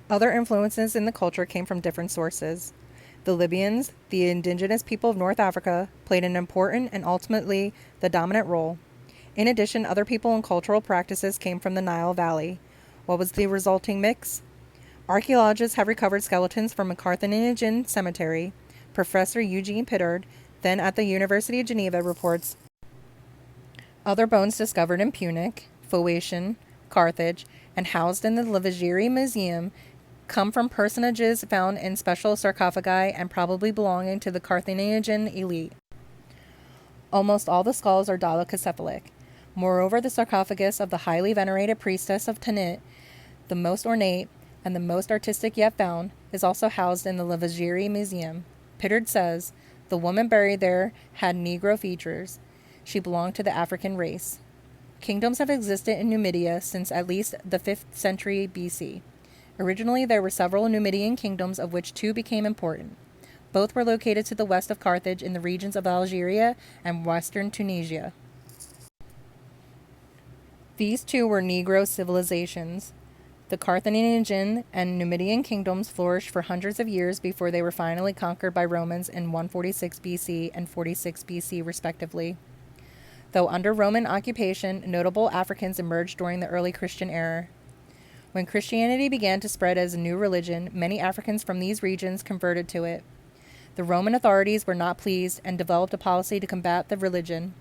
A: Other influences in the culture came from different sources. The Libyans, the indigenous people of North Africa, played an important and ultimately the dominant role. In addition, other people and cultural practices came from the Nile Valley. What was the resulting mix? Archaeologists have recovered skeletons from a Carthaginian cemetery. Professor Eugene Pittard, then at the University of Geneva, reports other bones discovered in Punic, Phoenician, Carthage, and housed in the Lavagiri Museum come from personages found in special sarcophagi and probably belonging to the Carthaginian elite. Almost all the skulls are dolichocephalic. Moreover, the sarcophagus of the highly venerated priestess of Tanit, the most ornate and the most artistic yet found, is also housed in the Lavagiri Museum. Pittard says, "The woman buried there had Negro features. She belonged to the African race." Kingdoms have existed in Numidia since at least the 5th century BC. Originally, there were several Numidian kingdoms, of which 2 became important. Both were located to the west of Carthage in the regions of Algeria and western Tunisia. These 2 were Negro civilizations. The Carthaginian and Numidian kingdoms flourished for hundreds of years before they were finally conquered by Romans in 146 BC and 46 BC, respectively. Though under Roman occupation, notable Africans emerged during the early Christian era. When Christianity began to spread as a new religion, many Africans from these regions converted to it. The Roman authorities were not pleased and developed a policy to combat the religion.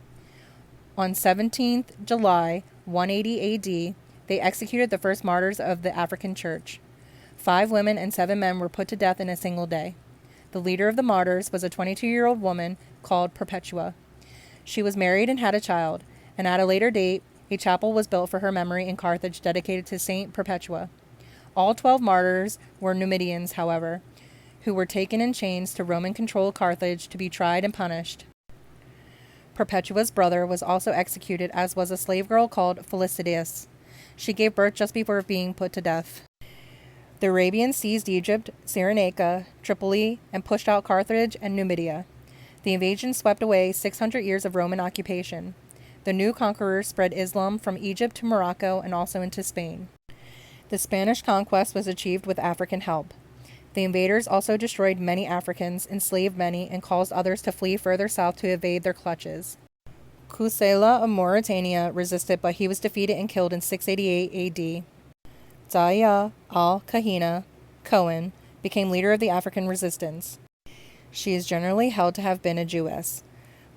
A: On 17th July 180 AD, they executed the first martyrs of the African church. 5 women and 7 men were put to death in a single day. The leader of the martyrs was a 22-year-old woman called Perpetua. She was married and had a child, and at a later date, a chapel was built for her memory in Carthage dedicated to Saint Perpetua. All 12 martyrs were Numidians, however, who were taken in chains to Roman-controlled Carthage to be tried and punished. Perpetua's brother was also executed, as was a slave girl called Felicitas. She gave birth just before being put to death. The Arabians seized Egypt, Cyrenaica, Tripoli, and pushed out Carthage and Numidia. The invasion swept away 600 years of Roman occupation. The new conquerors spread Islam from Egypt to Morocco and also into Spain. The Spanish conquest was achieved with African help. The invaders also destroyed many Africans, enslaved many, and caused others to flee further south to evade their clutches. Kusela of Mauritania resisted, but he was defeated and killed in 688 AD. Zaya al-Kahina, Cohen, became leader of the African resistance. She is generally held to have been a Jewess,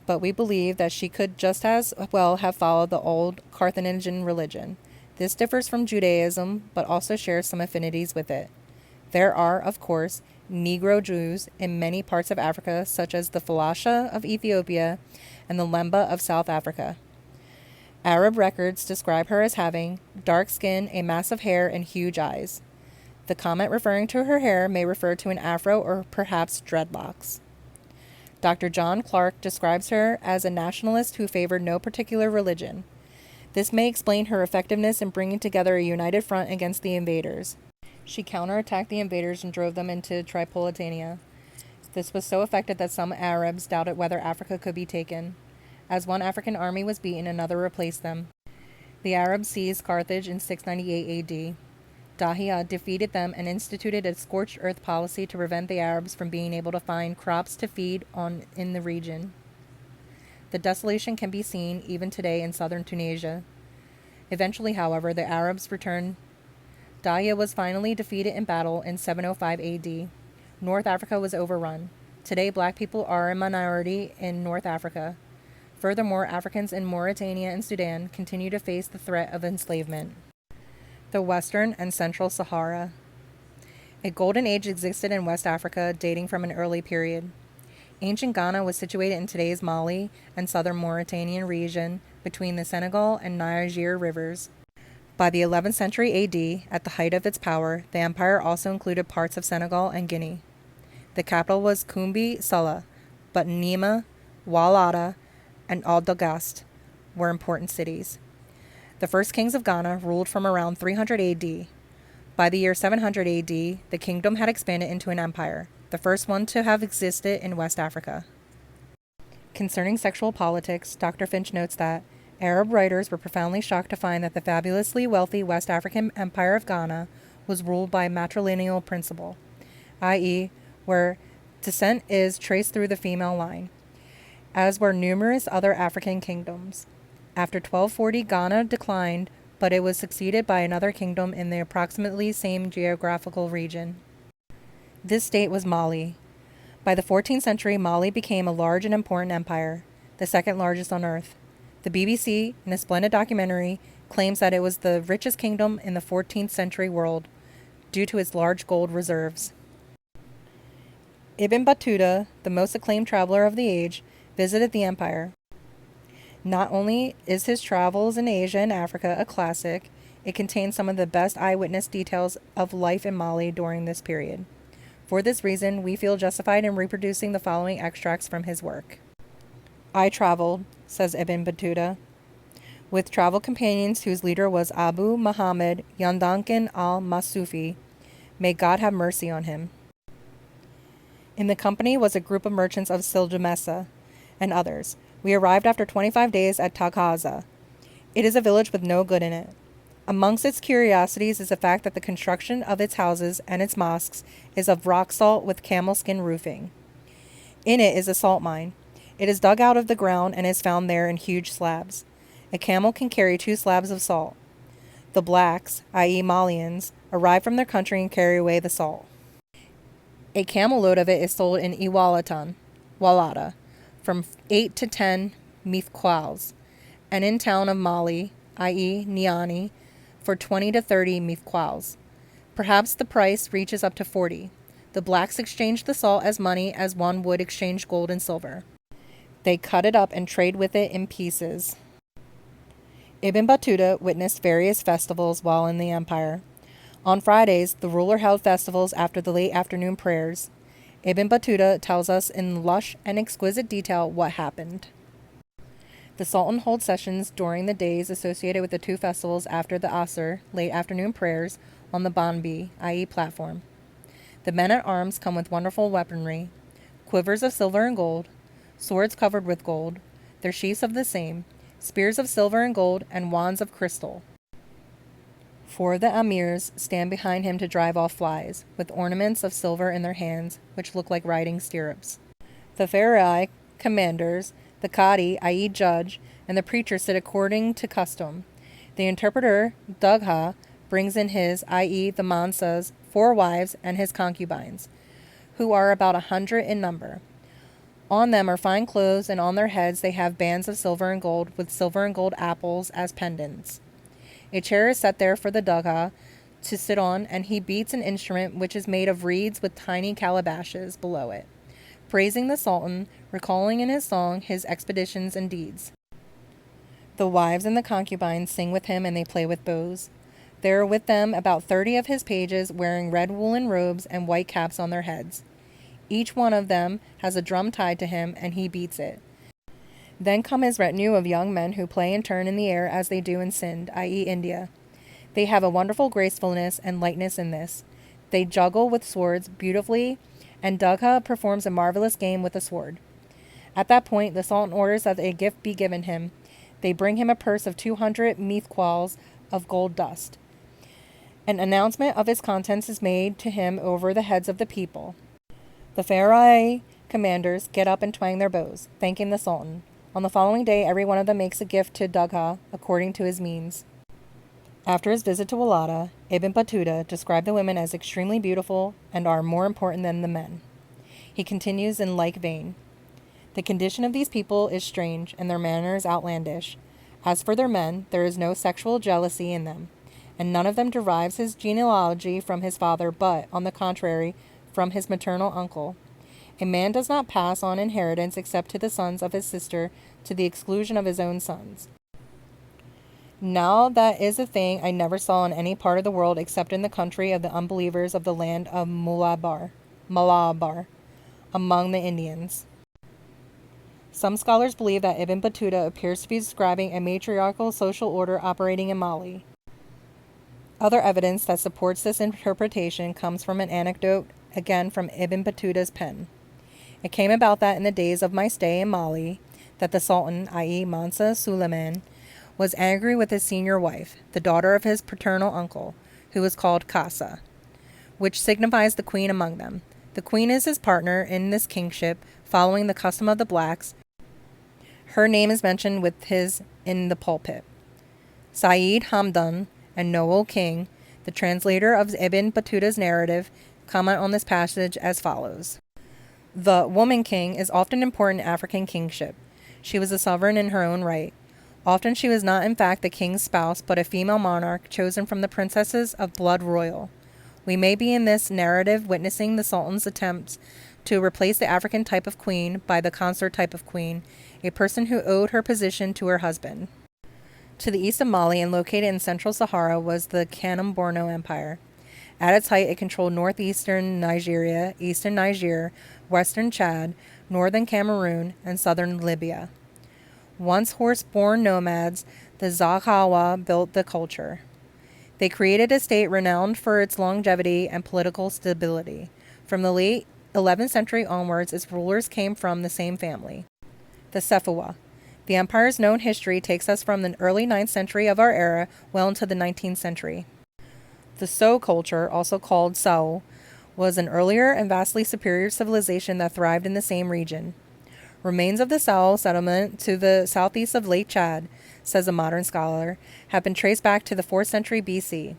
A: but we believe that she could just as well have followed the old Carthaginian religion. This differs from Judaism, but also shares some affinities with it. There are, of course, Negro Jews in many parts of Africa, such as the Falasha of Ethiopia and the Lemba of South Africa. Arab records describe her as having dark skin, a mass of hair, and huge eyes. The comment referring to her hair may refer to an afro or perhaps dreadlocks. Dr. John Clark describes her as a nationalist who favored no particular religion. This may explain her effectiveness in bringing together a united front against the invaders. She counterattacked the invaders and drove them into Tripolitania. This was so effective that some Arabs doubted whether Africa could be taken. As one African army was beaten, another replaced them. The Arabs seized Carthage in 698 AD. Dahia defeated them and instituted a scorched earth policy to prevent the Arabs from being able to find crops to feed on in the region. The desolation can be seen even today in southern Tunisia. Eventually, however, the Arabs returned. Dahia was finally defeated in battle in 705 AD. North Africa was overrun. Today, black people are a minority in North Africa. Furthermore, Africans in Mauritania and Sudan continue to face the threat of enslavement. The Western and Central Sahara. A golden age existed in West Africa, dating from an early period. Ancient Ghana was situated in today's Mali and southern Mauritanian region between the Senegal and Niger rivers. By the 11th century AD, at the height of its power, the empire also included parts of Senegal and Guinea. The capital was Kumbi Sala, but Nima, Walata, and Aldagast were important cities. The first kings of Ghana ruled from around 300 AD. By the year 700 AD, the kingdom had expanded into an empire, the first one to have existed in West Africa. Concerning sexual politics, Dr. Finch notes that Arab writers were profoundly shocked to find that the fabulously wealthy West African empire of Ghana was ruled by a matrilineal principle, i.e., where descent is traced through the female line, as were numerous other African kingdoms. After 1240, Ghana declined, but it was succeeded by another kingdom in the approximately same geographical region. This state was Mali. By the 14th century, Mali became a large and important empire, the second largest on earth. The BBC, in a splendid documentary, claims that it was the richest kingdom in the 14th century world, due to its large gold reserves. Ibn Battuta, the most acclaimed traveler of the age, visited the empire. Not only is his travels in Asia and Africa a classic, it contains some of the best eyewitness details of life in Mali during this period. For this reason, we feel justified in reproducing the following extracts from his work. I traveled, says Ibn Battuta, with travel companions whose leader was Abu Muhammad Yandankin al-Masufi. May God have mercy on him. In the company was a group of merchants of Siljamesa and others. We arrived after 25 days at Taghaza. It is a village with no good in it. Amongst its curiosities is the fact that the construction of its houses and its mosques is of rock salt with camel skin roofing. In it is a salt mine. It is dug out of the ground and is found there in huge slabs. A camel can carry 2 slabs of salt. The blacks, i.e. Malians, arrive from their country and carry away the salt. A camel load of it is sold in Walata, from 8 to 10 mithqals, and in town of Mali, i.e. Niani, for 20 to 30 mithqals. Perhaps the price reaches up to 40. The blacks exchange the salt as money as one would exchange gold and silver. They cut it up and trade with it in pieces. Ibn Battuta witnessed various festivals while in the empire. On Fridays, the ruler held festivals after the late afternoon prayers. Ibn Battuta tells us in lush and exquisite detail what happened. The Sultan holds sessions during the days associated with the 2 festivals after the Asr, late afternoon prayers, on the Banbi, i.e. platform. The men at arms come with wonderful weaponry, quivers of silver and gold, swords covered with gold, their sheaths of the same, spears of silver and gold, and wands of crystal. 4 of the emirs stand behind him to drive off flies, with ornaments of silver in their hands, which look like riding stirrups. The Farai commanders, the Qadi, i.e. judge, and the preacher sit according to custom. The interpreter, Dugha, brings in his, i.e. the Mansa's, 4 wives and his concubines, who are about 100 in number. On them are fine clothes, and on their heads they have bands of silver and gold, with silver and gold apples as pendants. A chair is set there for the Dugha to sit on, and he beats an instrument which is made of reeds with tiny calabashes below it, praising the Sultan, recalling in his song his expeditions and deeds. The wives and the concubines sing with him, and they play with bows. There are with them about 30 of his pages wearing red woolen robes and white caps on their heads. Each one of them has a drum tied to him, and he beats it. Then come his retinue of young men who play and turn in the air as they do in Sind, i.e. India. They have a wonderful gracefulness and lightness in this. They juggle with swords beautifully, and Dugha performs a marvelous game with a sword. At that point, the Sultan orders that a gift be given him. They bring him a purse of 200 mithqals of gold dust. An announcement of its contents is made to him over the heads of the people. The Farai commanders get up and twang their bows, thanking the Sultan. On the following day, every one of them makes a gift to Dugha, according to his means. After his visit to Walata, Ibn Battuta described the women as extremely beautiful and are more important than the men. He continues in like vein. The condition of these people is strange, and their manners outlandish. As for their men, there is no sexual jealousy in them, and none of them derives his genealogy from his father, but, on the contrary, from his maternal uncle. A man does not pass on inheritance except to the sons of his sister, to the exclusion of his own sons. Now that is a thing I never saw in any part of the world except in the country of the unbelievers of the land of Malabar, among the Indians. Some scholars believe that Ibn Battuta appears to be describing a matriarchal social order operating in Mali. Other evidence that supports this interpretation comes from an anecdote, again from Ibn Battuta's pen. It came about that in the days of my stay in Mali, that the Sultan, i.e. Mansa Suleiman, was angry with his senior wife, the daughter of his paternal uncle, who was called Kasa, which signifies the queen among them. The queen is his partner in this kingship, following the custom of the blacks. Her name is mentioned with his in the pulpit. Sayyid Hamdan and Noel King, the translator of Ibn Battuta's narrative, comment on this passage as follows. The woman king is often important in African kingship. She was a sovereign in her own right. Often she was not in fact the king's spouse, but a female monarch chosen from the princesses of blood royal. We may be in this narrative witnessing the Sultan's attempts to replace the African type of queen by the consort type of queen, a person who owed her position to her husband. To the east of Mali and located in central Sahara was the Kanem-Borno Empire. At its height, it controlled northeastern Nigeria, eastern Niger, western Chad, northern Cameroon, and southern Libya. Once horse-borne nomads, the Zaghawa built the culture. They created a state renowned for its longevity and political stability. From the late 11th century onwards, its rulers came from the same family. The Sefuwa. The empire's known history takes us from the early 9th century of our era well into the 19th century. The So culture, also called Sao, was an earlier and vastly superior civilization that thrived in the same region. Remains of the Sao settlement to the southeast of Lake Chad, says a modern scholar, have been traced back to the 4th century BC.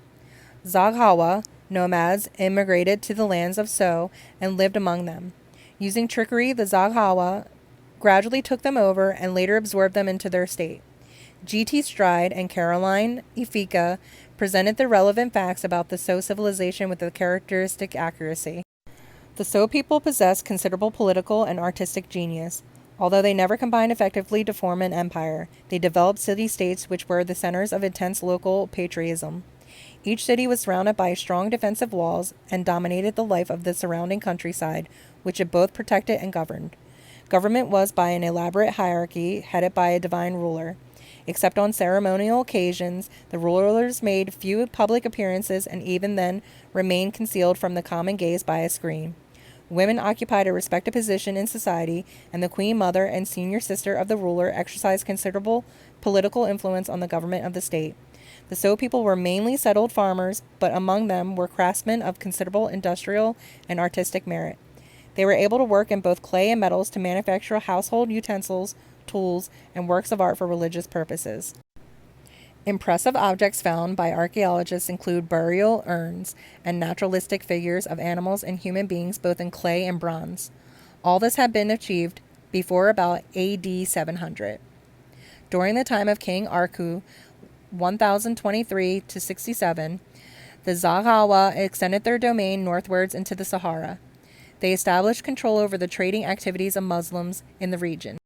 A: Zaghawa nomads immigrated to the lands of So and lived among them. Using trickery, the Zaghawa gradually took them over and later absorbed them into their state. G.T. Stride and Caroline Ifika presented the relevant facts about the So civilization with a characteristic accuracy. The So people possessed considerable political and artistic genius. Although they never combined effectively to form an empire, they developed city-states which were the centers of intense local patriotism. Each city was surrounded by strong defensive walls and dominated the life of the surrounding countryside, which it both protected and governed. Government was by an elaborate hierarchy headed by a divine ruler. Except on ceremonial occasions, the rulers made few public appearances and even then remained concealed from the common gaze by a screen. Women occupied a respected position in society, and the queen mother and senior sister of the ruler exercised considerable political influence on the government of the state. The So people were mainly settled farmers, but among them were craftsmen of considerable industrial and artistic merit. They were able to work in both clay and metals to manufacture household utensils, tools, and works of art for religious purposes. Impressive objects found by archaeologists include burial urns and naturalistic figures of animals and human beings both in clay and bronze. All this had been achieved before about AD 700. During the time of King Arku, 1023 to 67, the Zaghawa extended their domain northwards into the Sahara. They established control over the trading activities of Muslims in the region.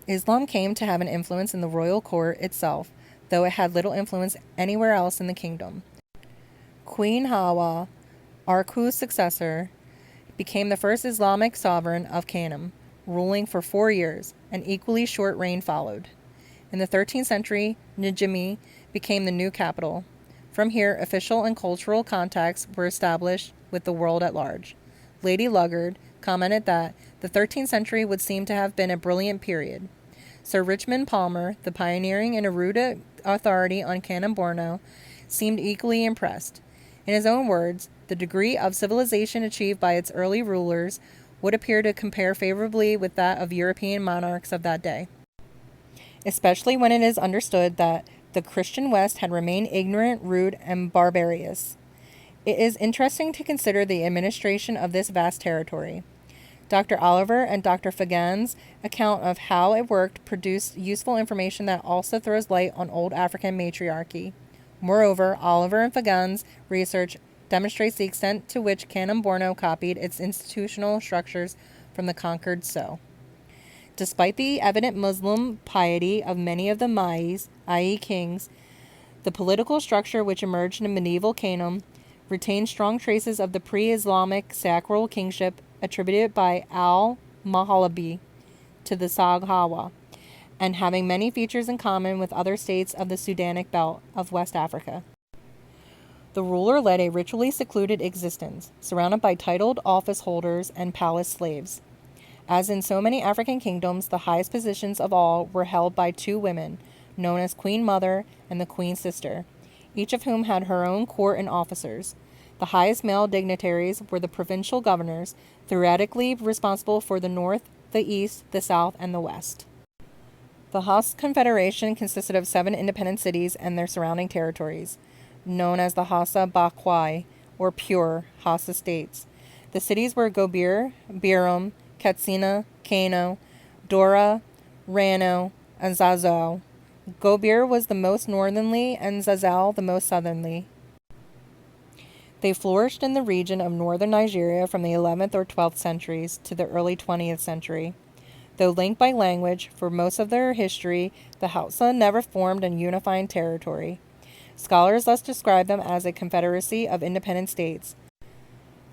A: Islam came to have an influence in the royal court itself, though it had little influence anywhere else in the kingdom. Queen Hawa, Arku's successor, became the first Islamic sovereign of Kanem, ruling for 4 years. An equally short reign followed. In the 13th century, Njimi became the new capital. From here, official and cultural contacts were established with the world at large. Lady Luggard commented that the 13th century would seem to have been a brilliant period. Sir Richmond Palmer, the pioneering and erudite authority on Kanem Borno, seemed equally impressed. In his own words, the degree of civilization achieved by its early rulers would appear to compare favorably with that of European monarchs of that day, especially when it is understood that the Christian West had remained ignorant, rude, and barbarous. It is interesting to consider the administration of this vast territory. Dr. Oliver and Dr. Fagan's account of how it worked produced useful information that also throws light on old African matriarchy. Moreover, Oliver and Fagan's research demonstrates the extent to which Kanem Borno copied its institutional structures from the conquered So. Despite the evident Muslim piety of many of the Mais, i.e. kings, the political structure which emerged in medieval Kanem retained strong traces of the pre-Islamic sacral kingship attributed by al-Mahalabi to the Zaghawa, and having many features in common with other states of the Sudanic belt of West Africa. The ruler led a ritually secluded existence, surrounded by titled office holders and palace slaves. As in so many African kingdoms, the highest positions of all were held by two women, known as Queen Mother and the Queen Sister, each of whom had her own court and officers. The highest male dignitaries were the provincial governors, theoretically responsible for the north, the east, the south, and the west. The Hausa Confederation consisted of 7 independent cities and their surrounding territories, known as the Hausa Bakwai, or pure Hausa states. The cities were Gobir, Biram, Katsina, Kano, Dora, Rano, and Zazzau. Gobir was the most northerly and Zazzau the most southerly. They flourished in the region of northern Nigeria from the 11th or 12th centuries to the early 20th century. Though linked by language, for most of their history, the Hausa never formed a unifying territory. Scholars thus describe them as a confederacy of independent states.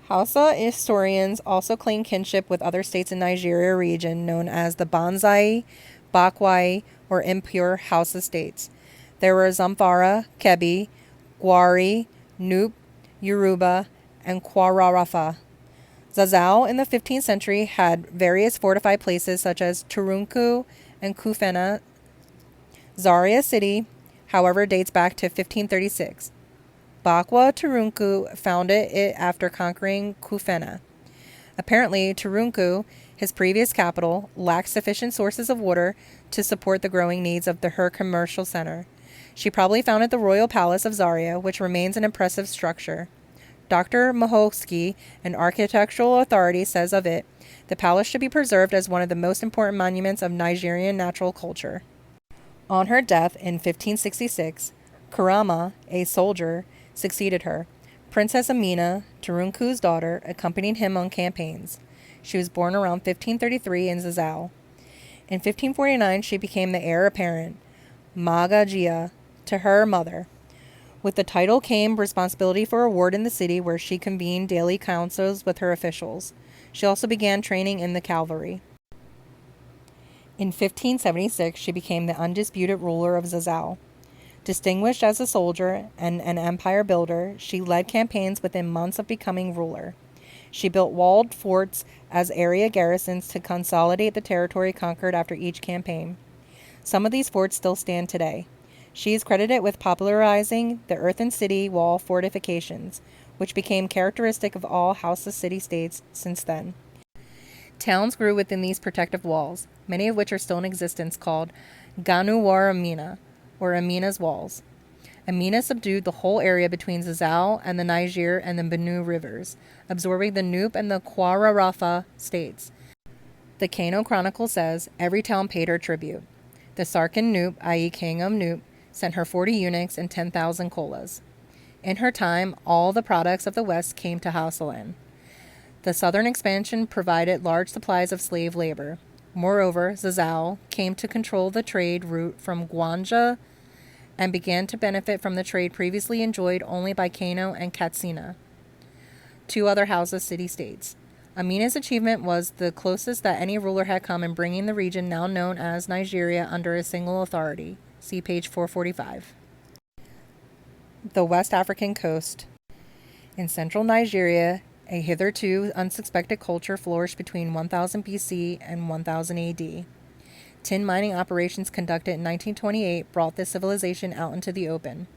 A: Hausa historians also claim kinship with other states in Nigeria region known as the Banzai, Bakwai, or impure Hausa states. There were Zamfara, Kebi, Gwari, Nup, Yoruba, and Kwararafa. Zazao in the 15th century had various fortified places such as Turunku and Kufena. Zaria city, however, dates back to 1536. Bakwa Turunku founded it after conquering Kufena. Apparently, Turunku, his previous capital, lacked sufficient sources of water to support the growing needs of her commercial center. She probably founded the royal palace of Zaria, which remains an impressive structure. Dr. Mahowski, an architectural authority, says of it, the palace should be preserved as one of the most important monuments of Nigerian natural culture. On her death in 1566, Kurama, a soldier, succeeded her. Princess Amina, Turunku's daughter, accompanied him on campaigns. She was born around 1533 in Zazao. In 1549, she became the heir apparent, Magajia, to her mother. With the title came responsibility for a ward in the city where she convened daily councils with her officials. She also began training in the cavalry. In 1576, she became the undisputed ruler of Zazao. Distinguished as a soldier and an empire builder, she led campaigns within months of becoming ruler. She built walled forts as area garrisons to consolidate the territory conquered after each campaign. Some of these forts still stand today. She is credited with popularizing the earthen city wall fortifications, which became characteristic of all Hausa city-states since then. Towns grew within these protective walls, many of which are still in existence, called Ganuwar Amina, or Amina's Walls. Amina subdued the whole area between Zazao and the Niger and the Benue rivers, absorbing the Nupe and the Kwararafa states. The Kano Chronicle says every town paid her tribute. The Sarkin Nupe, i.e. King of Nupe, sent her 40 eunuchs and 10,000 kolas. In her time, all the products of the West came to Hausaland. The southern expansion provided large supplies of slave labor. Moreover, Zazao came to control the trade route from Gwanja and began to benefit from the trade previously enjoyed only by Kano and Katsina, two other Hausa city-states. Amina's achievement was the closest that any ruler had come in bringing the region now known as Nigeria under a single authority. See page 445. The West African coast. In central Nigeria, a hitherto unsuspected culture flourished between 1000 BC and 1000 AD. Tin mining operations conducted in 1928 brought this civilization out into the open.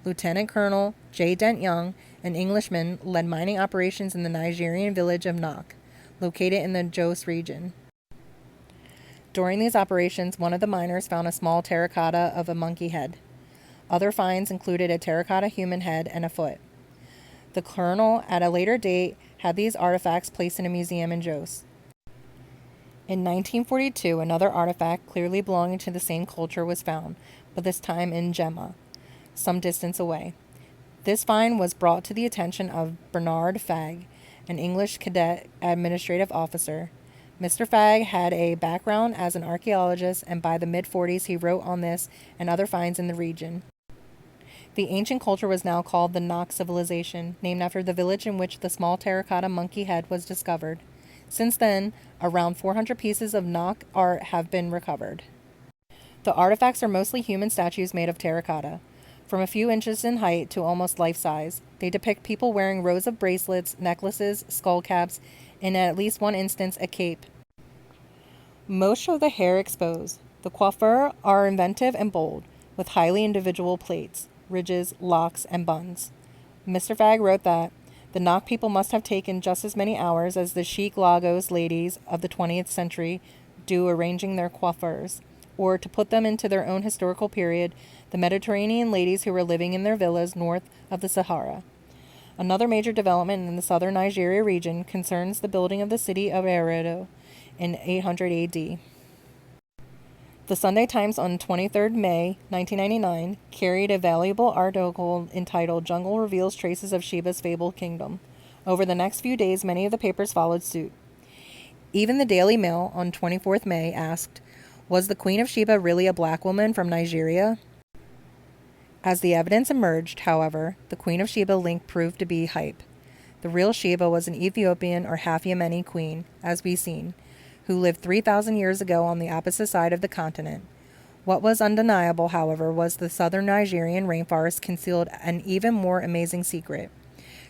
A: Lieutenant Colonel J. Dent Young, an Englishman, led mining operations in the Nigerian village of Nok, located in the Jos region. During these operations, one of the miners found a small terracotta of a monkey head. Other finds included a terracotta human head and a foot. The colonel, at a later date, had these artifacts placed in a museum in Jos. In 1942, another artifact clearly belonging to the same culture was found, but this time in Gemma, some distance away. This find was brought to the attention of Bernard Fagg, an English cadet administrative officer. Mr. Fagg had a background as an archaeologist, and by the mid-40s he wrote on this and other finds in the region. The ancient culture was now called the Nok Civilization, named after the village in which the small terracotta monkey head was discovered. Since then, around 400 pieces of Nok art have been recovered. The artifacts are mostly human statues made of terracotta. From a few inches in height to almost life-size, they depict people wearing rows of bracelets, necklaces, skull caps, and in at least one instance, a cape. Most show the hair exposed. The coiffures are inventive and bold, with highly individual plaits, ridges, locks, and buns. Mr. Fagg wrote that the Nok people must have taken just as many hours as the chic Lagos ladies of the 20th century do arranging their coiffures, or to put them into their own historical period, the Mediterranean ladies who were living in their villas north of the Sahara. Another major development in the southern Nigeria region concerns the building of the city of Eredo in 800 AD. The Sunday Times on 23 May 1999 carried a valuable article entitled "Jungle Reveals Traces of Sheba's Fabled Kingdom." Over the next few days, many of the papers followed suit. Even the Daily Mail on 24th May asked, "Was the Queen of Sheba really a black woman from Nigeria?" As the evidence emerged, however, the Queen of Sheba link proved to be hype. The real Sheba was an Ethiopian or half Yemeni queen, as we've seen, who lived 3,000 years ago on the opposite side of the continent. What was undeniable, however, was the southern Nigerian rainforest concealed an even more amazing secret.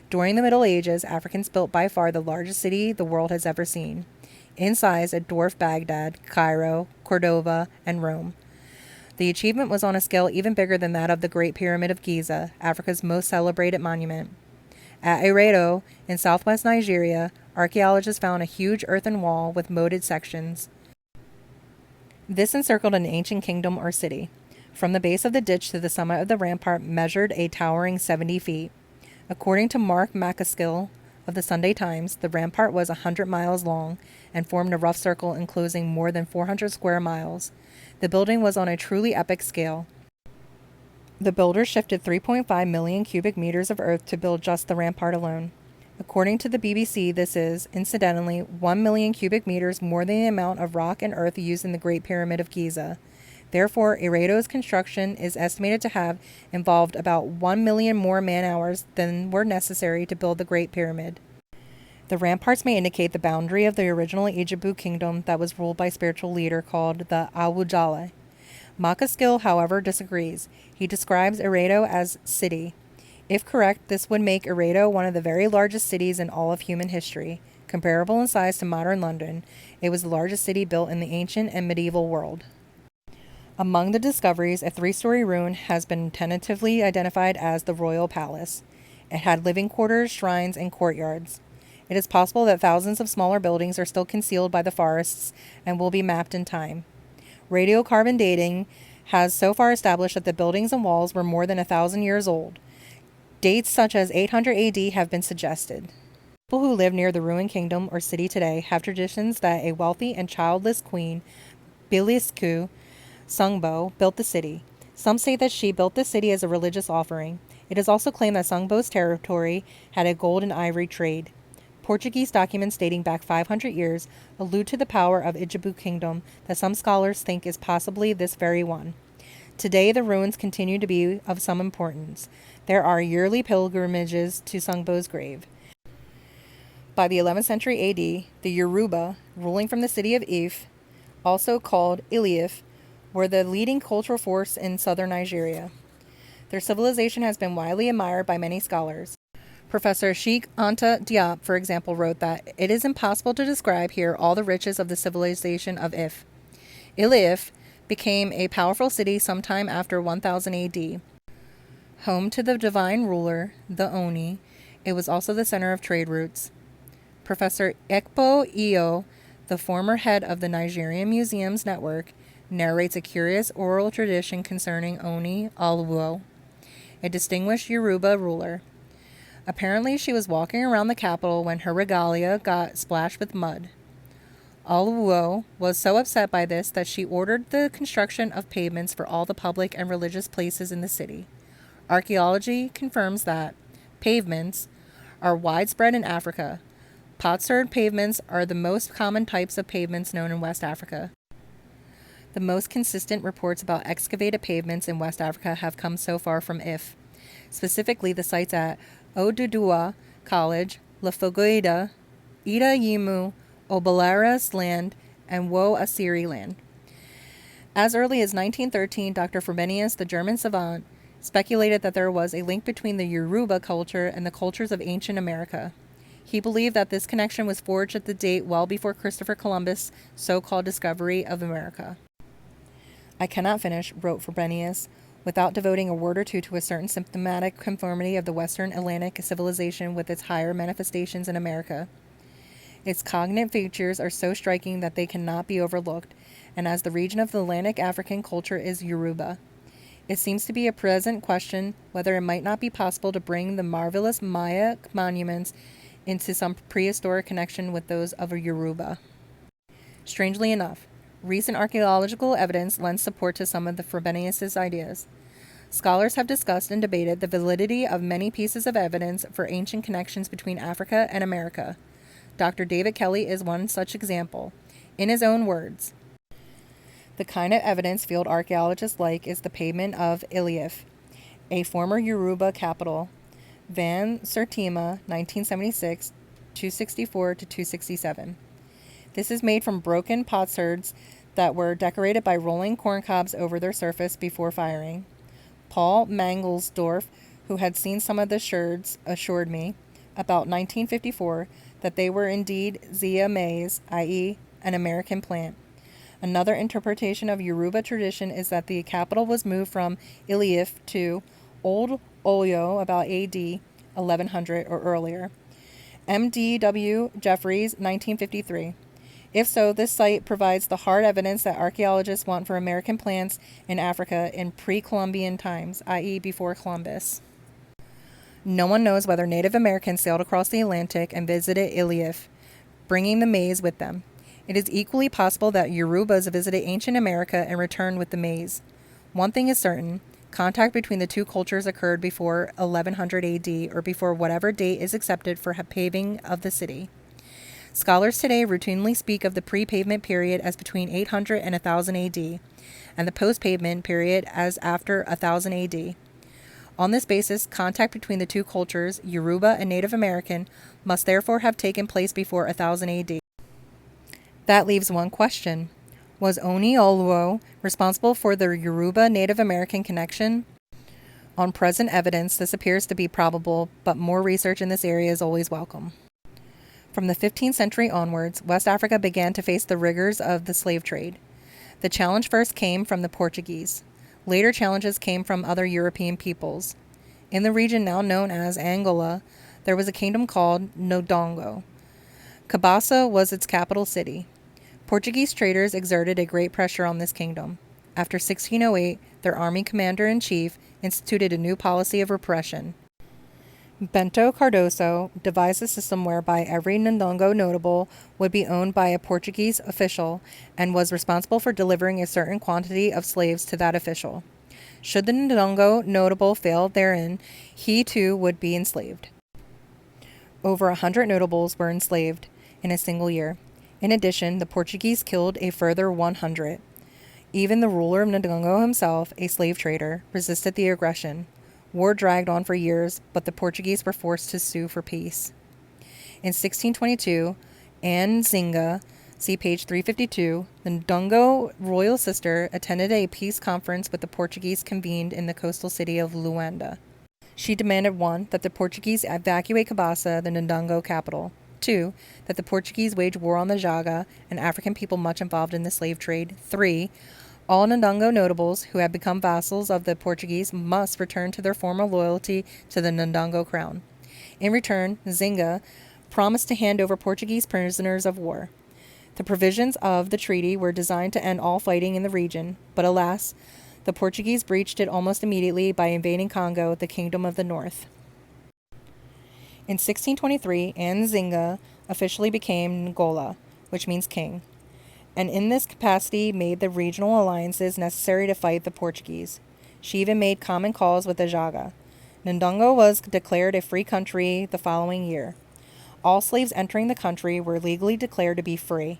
A: During the Middle Ages, Africans built by far the largest city the world has ever seen. In size, it dwarfed Baghdad, Cairo, Cordova, and Rome. The achievement was on a scale even bigger than that of the Great Pyramid of Giza, Africa's most celebrated monument. At Eredo, in southwest Nigeria, archaeologists found a huge earthen wall with moated sections. This encircled an ancient kingdom or city. From the base of the ditch to the summit of the rampart measured a towering 70 feet. According to Mark Macaskill of the Sunday Times, the rampart was 100 miles long and formed a rough circle enclosing more than 400 square miles. The building was on a truly epic scale. The builders shifted 3.5 million cubic meters of earth to build just the rampart alone. According to the BBC, this is, incidentally, 1 million cubic meters more than the amount of rock and earth used in the Great Pyramid of Giza. Therefore, Eredo's construction is estimated to have involved about 1 million more man-hours than were necessary to build the Great Pyramid. The ramparts may indicate the boundary of the original Ijebu kingdom that was ruled by a spiritual leader called the Awujale. Macaskill, however, disagrees. He describes Eredo as city. If correct, this would make Eredo one of the very largest cities in all of human history. Comparable in size to modern London, it was the largest city built in the ancient and medieval world. Among the discoveries, a 3-story ruin has been tentatively identified as the Royal Palace. It had living quarters, shrines, and courtyards. It is possible that thousands of smaller buildings are still concealed by the forests and will be mapped in time. Radiocarbon dating has so far established that the buildings and walls were more than 1,000 years old. Dates such as 800 AD have been suggested. People who live near the ruined kingdom or city today have traditions that a wealthy and childless queen, Bilisku Sungbo, built the city. Some say that she built the city as a religious offering. It is also claimed that Sungbo's territory had a gold and ivory trade. Portuguese documents dating back 500 years allude to the power of Ijebu Kingdom that some scholars think is possibly this very one. Today, the ruins continue to be of some importance. There are yearly pilgrimages to Sungbo's grave. By the 11th century AD, the Yoruba, ruling from the city of Ife, also called Ilif, were the leading cultural force in southern Nigeria. Their civilization has been widely admired by many scholars. Professor Sheikh Anta Diop, for example, wrote that it is impossible to describe here all the riches of the civilization of Ife. Ilif became a powerful city sometime after 1000 AD. Home to the divine ruler, the Oni, it was also the center of trade routes. Professor Ekpo Iyo, the former head of the Nigerian Museums Network, narrates a curious oral tradition concerning Oni Oluwo, a distinguished Yoruba ruler. Apparently, she was walking around the capital when her regalia got splashed with mud. Oluwo was so upset by this that she ordered the construction of pavements for all the public and religious places in the city. Archaeology confirms that pavements are widespread in Africa. Potsherd pavements are the most common types of pavements known in West Africa. The most consistent reports about excavated pavements in West Africa have come so far from Ife, specifically the sites at Oduduwa College, Lafogoida, Ida Yimu, Obalara's land, and Wo Asiri land. As early as 1913, Dr. Frobenius, the German savant, speculated that there was a link between the Yoruba culture and the cultures of ancient America. He believed that this connection was forged at the date well before Christopher Columbus' so-called discovery of America. I cannot finish, wrote Frobenius, without devoting a word or two to a certain symptomatic conformity of the Western Atlantic civilization with its higher manifestations in America. Its cognate features are so striking that they cannot be overlooked, and as the region of the Atlantic African culture is Yoruba, it seems to be a present question whether it might not be possible to bring the marvelous Maya monuments into some prehistoric connection with those of Yoruba. Strangely enough, recent archaeological evidence lends support to some of the Frobenius' ideas. Scholars have discussed and debated the validity of many pieces of evidence for ancient connections between Africa and America. Dr. David Kelly is one such example. In his own words, the kind of evidence field archaeologists like is the pavement of Ilif, a former Yoruba capital, Van Sertima, 1976, 264 to 267. This is made from broken potsherds that were decorated by rolling corn cobs over their surface before firing. Paul Mangelsdorf, who had seen some of the sherds, assured me, about 1954, that they were indeed Zea maize, i.e., an American plant. Another interpretation of Yoruba tradition is that the capital was moved from Ilif to Old Oyo about AD 1100 or earlier. M.D.W. Jeffries, 1953. If so, this site provides the hard evidence that archaeologists want for American plants in Africa in pre-Columbian times, i.e. before Columbus. No one knows whether Native Americans sailed across the Atlantic and visited Ilif, bringing the maize with them. It is equally possible that Yorubas visited ancient America and returned with the maize. One thing is certain, contact between the two cultures occurred before 1100 AD or before whatever date is accepted for paving of the city. Scholars today routinely speak of the pre-pavement period as between 800 and 1000 AD, and the post-pavement period as after 1000 AD. On this basis, contact between the two cultures, Yoruba and Native American, must therefore have taken place before 1000 AD. That leaves one question. Was Oni Oluo responsible for the Yoruba Native American connection? On present evidence, this appears to be probable, but more research in this area is always welcome. From the 15th century onwards, West Africa began to face the rigors of the slave trade. The challenge first came from the Portuguese. Later challenges came from other European peoples. In the region now known as Angola, there was a kingdom called Ndongo. Cabasa was its capital city. Portuguese traders exerted a great pressure on this kingdom. After 1608, their army commander-in-chief instituted a new policy of repression. Bento Cardoso devised a system whereby every Ndongo notable would be owned by a Portuguese official and was responsible for delivering a certain quantity of slaves to that official. Should the Ndongo notable fail therein, he too would be enslaved. Over 100 notables were enslaved in a single year. In addition, the Portuguese killed a further 100. Even the ruler of Ndongo himself, a slave trader, resisted the aggression. War dragged on for years, but the Portuguese were forced to sue for peace. In 1622, Anne Zinga, see page 352, the Ndongo royal sister attended a peace conference with the Portuguese convened in the coastal city of Luanda. She demanded 1. That the Portuguese evacuate Cabasa, the Ndongo capital. 2. That the Portuguese wage war on the Jaga, an African people much involved in the slave trade. 3. All Ndongo notables who had become vassals of the Portuguese must return to their former loyalty to the Ndongo crown. In return, Zinga promised to hand over Portuguese prisoners of war. The provisions of the treaty were designed to end all fighting in the region, but alas, the Portuguese breached it almost immediately by invading Congo, the kingdom of the north. In 1623, Anne Zinga officially became Ngola, which means king, and in this capacity made the regional alliances necessary to fight the Portuguese. She even made common cause with the Jaga. Ndongo was declared a free country the following year. All slaves entering the country were legally declared to be free.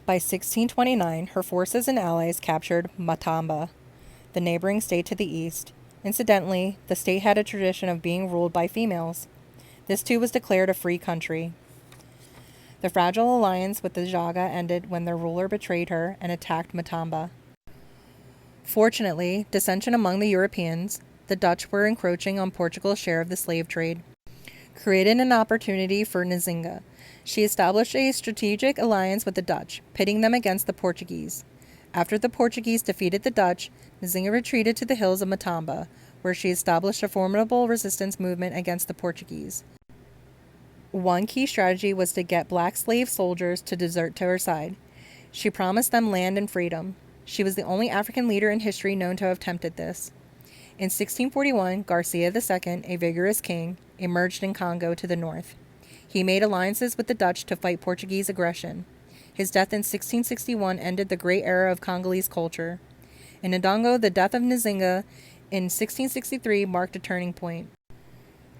A: By 1629, her forces and allies captured Matamba, the neighboring state to the east. Incidentally, the state had a tradition of being ruled by females. This too was declared a free country. The fragile alliance with the Jaga ended when their ruler betrayed her and attacked Matamba. Fortunately, dissension among the Europeans, the Dutch were encroaching on Portugal's share of the slave trade, created an opportunity for Nzinga. She established a strategic alliance with the Dutch, pitting them against the Portuguese. After the Portuguese defeated the Dutch, Nzinga retreated to the hills of Matamba, where she established a formidable resistance movement against the Portuguese. One key strategy was to get black slave soldiers to desert to her side. She promised them land and freedom. She was the only African leader in history known to have attempted this. In 1641, Garcia II, a vigorous king, emerged in Congo to the north. He made alliances with the Dutch to fight Portuguese aggression. His death in 1661 ended the great era of Congolese culture. In Ndongo, the death of Nzinga in 1663 marked a turning point.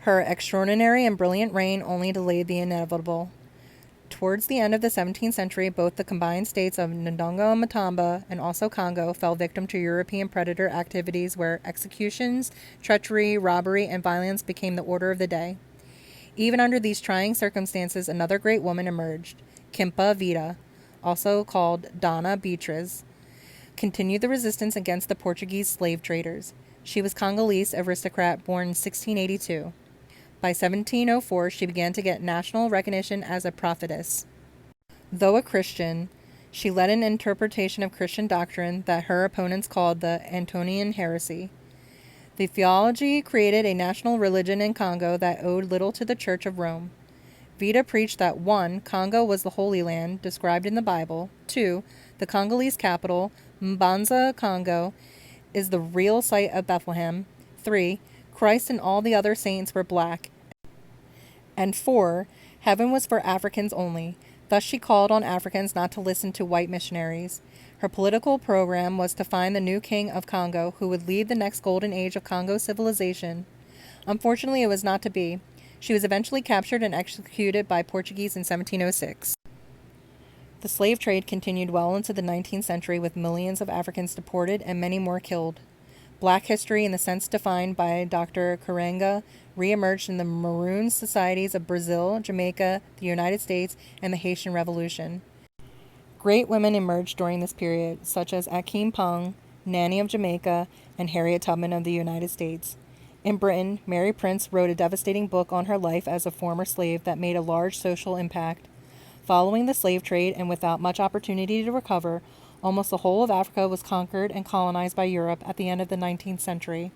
A: Her extraordinary and brilliant reign only delayed the inevitable. Towards the end of the 17th century, both the combined states of Ndongo and Matamba, and also Congo, fell victim to European predator activities where executions, treachery, robbery, and violence became the order of the day. Even under these trying circumstances, another great woman emerged, Kimpa Vita. also called Dona Beatriz, continued the resistance against the Portuguese slave traders. She was Congolese aristocrat born in 1682. By 1704, she began to get national recognition as a prophetess. Though a Christian, she led an interpretation of Christian doctrine that her opponents called the Antonian heresy. The theology created a national religion in Congo that owed little to the Church of Rome. Vita preached that 1. Congo was the Holy Land, described in the Bible. 2. The Congolese capital, Mbanza, Congo, is the real site of Bethlehem. 3. Christ and all the other saints were black. And 4. Heaven was for Africans only. Thus she called on Africans not to listen to white missionaries. Her political program was to find the new king of Congo who would lead the next golden age of Congo civilization. Unfortunately, it was not to be. She was eventually captured and executed by Portuguese in 1706. The slave trade continued well into the 19th century with millions of Africans deported and many more killed. Black history, in the sense defined by Dr. Karenga, re-emerged in the maroon societies of Brazil, Jamaica, the United States, and the Haitian Revolution. Great women emerged during this period, such as Akeem Pong, Nanny of Jamaica, and Harriet Tubman of the United States. In Britain, Mary Prince wrote a devastating book on her life as a former slave that made a large social impact. Following the slave trade and without much opportunity to recover, almost the whole of Africa was conquered and colonized by Europe at the end of the 19th century.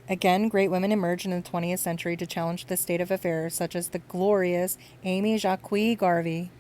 A: Again, great women emerged in the 20th century to challenge this state of affairs, such as the glorious Amy Jacques Garvey.